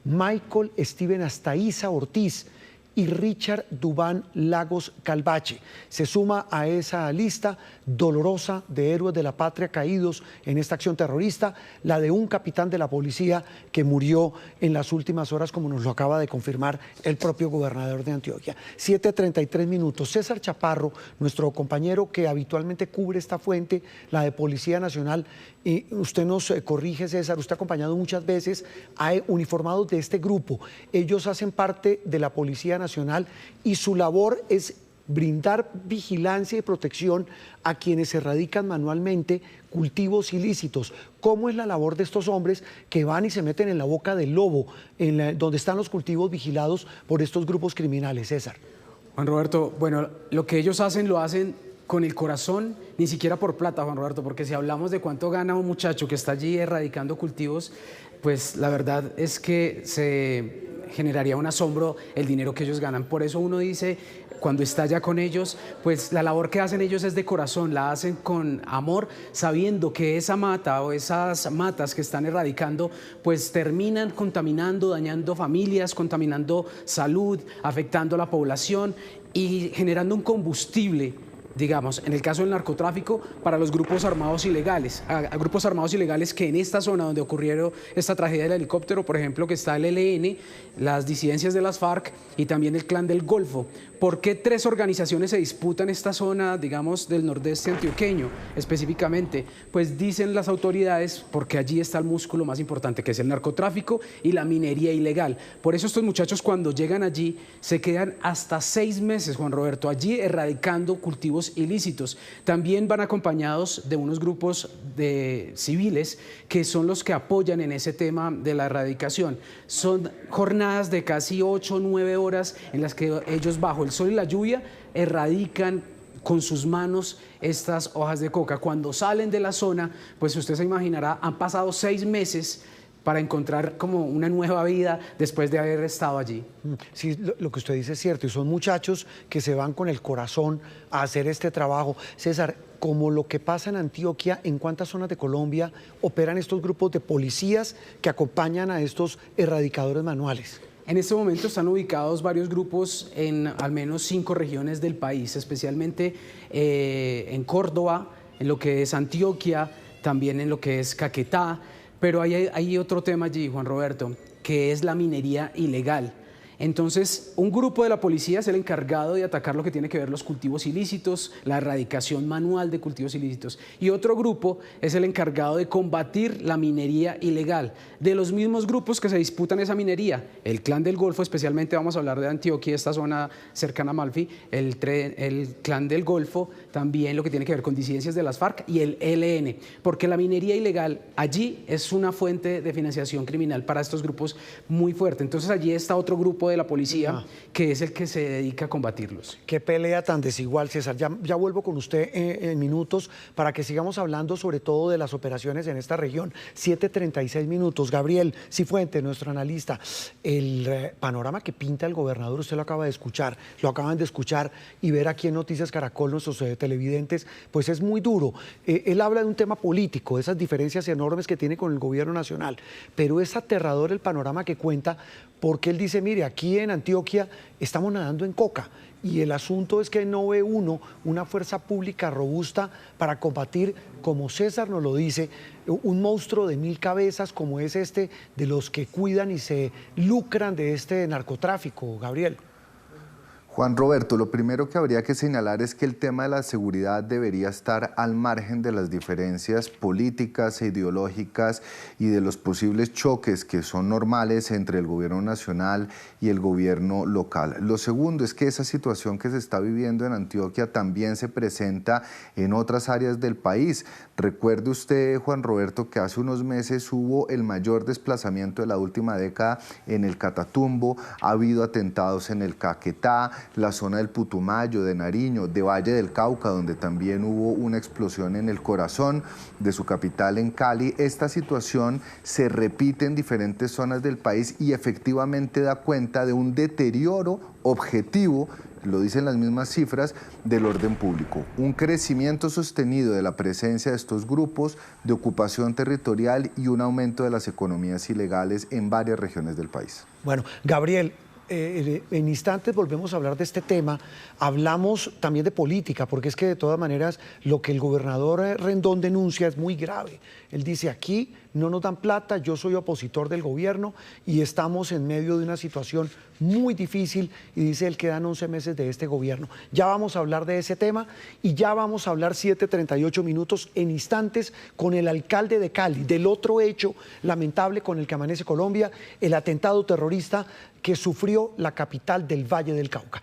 Michael Steven Astaiza Ortiz y Richard Dubán Lagos Calvache. Se suma a esa lista dolorosa de héroes de la patria caídos en esta acción terrorista, la de un capitán de la policía que murió en las últimas horas, como nos lo acaba de confirmar el propio gobernador de Antioquia. 7:33 minutos. César Chaparro, nuestro compañero que habitualmente cubre esta fuente, la de Policía Nacional, y usted nos corrige, César, usted ha acompañado muchas veces a uniformados de este grupo. Ellos hacen parte de la Policía Nacional y su labor es brindar vigilancia y protección a quienes erradican manualmente cultivos ilícitos. ¿Cómo es la labor de estos hombres que van y se meten en la boca del lobo, donde están los cultivos vigilados por estos grupos criminales, César? Juan Roberto, bueno, lo que ellos hacen lo hacen con el corazón, ni siquiera por plata, Juan Roberto, porque si hablamos de cuánto gana un muchacho que está allí erradicando cultivos, pues la verdad es que se generaría un asombro el dinero que ellos ganan. Por eso uno dice, cuando está allá con ellos, pues la labor que hacen ellos es de corazón, la hacen con amor, sabiendo que esa mata o esas matas que están erradicando, pues terminan contaminando, dañando familias, contaminando salud, afectando a la población y generando un combustible, digamos, en el caso del narcotráfico, para los grupos armados ilegales, a grupos armados ilegales que en esta zona donde ocurrió esta tragedia del helicóptero, por ejemplo, que está el ELN, las disidencias de las FARC y también el Clan del Golfo. ¿Por qué 3 organizaciones se disputan esta zona, digamos, del nordeste antioqueño específicamente? Pues dicen las autoridades, porque allí está el músculo más importante, que es el narcotráfico y la minería ilegal. Por eso estos muchachos, cuando llegan allí, se quedan hasta 6 meses, Juan Roberto, allí erradicando cultivos ilícitos. También van acompañados de unos grupos de civiles que son los que apoyan en ese tema de la erradicación. Son jornadas de casi 8 o 9 horas en las que ellos, bajo el sol y la lluvia, erradican con sus manos estas hojas de coca. Cuando salen de la zona, pues usted se imaginará, han pasado 6 meses para encontrar como una nueva vida después de haber estado allí. Sí, lo que usted dice es cierto, y son muchachos que se van con el corazón a hacer este trabajo. César, como lo que pasa en Antioquia, ¿en cuántas zonas de Colombia operan estos grupos de policías que acompañan a estos erradicadores manuales? En este momento están ubicados varios grupos en al menos 5 regiones del país, especialmente en Córdoba, en lo que es Antioquia, también en lo que es Caquetá. Pero hay otro tema allí, Juan Roberto, que es la minería ilegal. Entonces, un grupo de la policía es el encargado de atacar lo que tiene que ver los cultivos ilícitos, la erradicación manual de cultivos ilícitos. Y otro grupo es el encargado de combatir la minería ilegal. De los mismos grupos que se disputan esa minería, el Clan del Golfo, especialmente vamos a hablar de Antioquia, esta zona cercana a Amalfi, el Clan del Golfo, también lo que tiene que ver con disidencias de las FARC y el ELN, porque la minería ilegal allí es una fuente de financiación criminal para estos grupos muy fuerte. Entonces allí está otro grupo equipo de la policía, que es el que se dedica a combatirlos. Qué pelea tan desigual, César. Ya vuelvo con usted en minutos para que sigamos hablando sobre todo de las operaciones en esta región. 7:36 minutos. Gabriel Cifuentes, nuestro analista. El panorama que pinta el gobernador, usted lo acaba de escuchar, lo acaban de escuchar y ver aquí en Noticias Caracol, nuestros televidentes, pues es muy duro. Él habla de un tema político, de esas diferencias enormes que tiene con el gobierno nacional, pero es aterrador el panorama que cuenta, porque él dice, mire, aquí en Antioquia estamos nadando en coca y el asunto es que no ve uno una fuerza pública robusta para combatir, como César nos lo dice, un monstruo de 1000 cabezas como es este, de los que cuidan y se lucran de este narcotráfico, Gabriel. Juan Roberto, lo primero que habría que señalar es que el tema de la seguridad debería estar al margen de las diferencias políticas e ideológicas y de los posibles choques que son normales entre el gobierno nacional y el gobierno local. Lo segundo es que esa situación que se está viviendo en Antioquia también se presenta en otras áreas del país. Recuerde usted, Juan Roberto, que hace unos meses hubo el mayor desplazamiento de la última década en el Catatumbo, ha habido atentados en el Caquetá, la zona del Putumayo, de Nariño, de Valle del Cauca, donde también hubo una explosión en el corazón de su capital, en Cali. Esta situación se repite en diferentes zonas del país y efectivamente da cuenta de un deterioro objetivo, lo dicen las mismas cifras, del orden público. Un crecimiento sostenido de la presencia de estos grupos de ocupación territorial y un aumento de las economías ilegales en varias regiones del país. Bueno, Gabriel, en instantes volvemos a hablar de este tema. Hablamos también de política, porque es que de todas maneras lo que el gobernador Rendón denuncia es muy grave. Él dice, aquí no nos dan plata, yo soy opositor del gobierno y estamos en medio de una situación muy difícil, y dice él, quedan 11 meses de este gobierno. Ya vamos a hablar de ese tema y ya vamos a hablar 7:38 minutos en instantes con el alcalde de Cali, del otro hecho lamentable con el que amanece Colombia, el atentado terrorista que sufrió la capital del Valle del Cauca.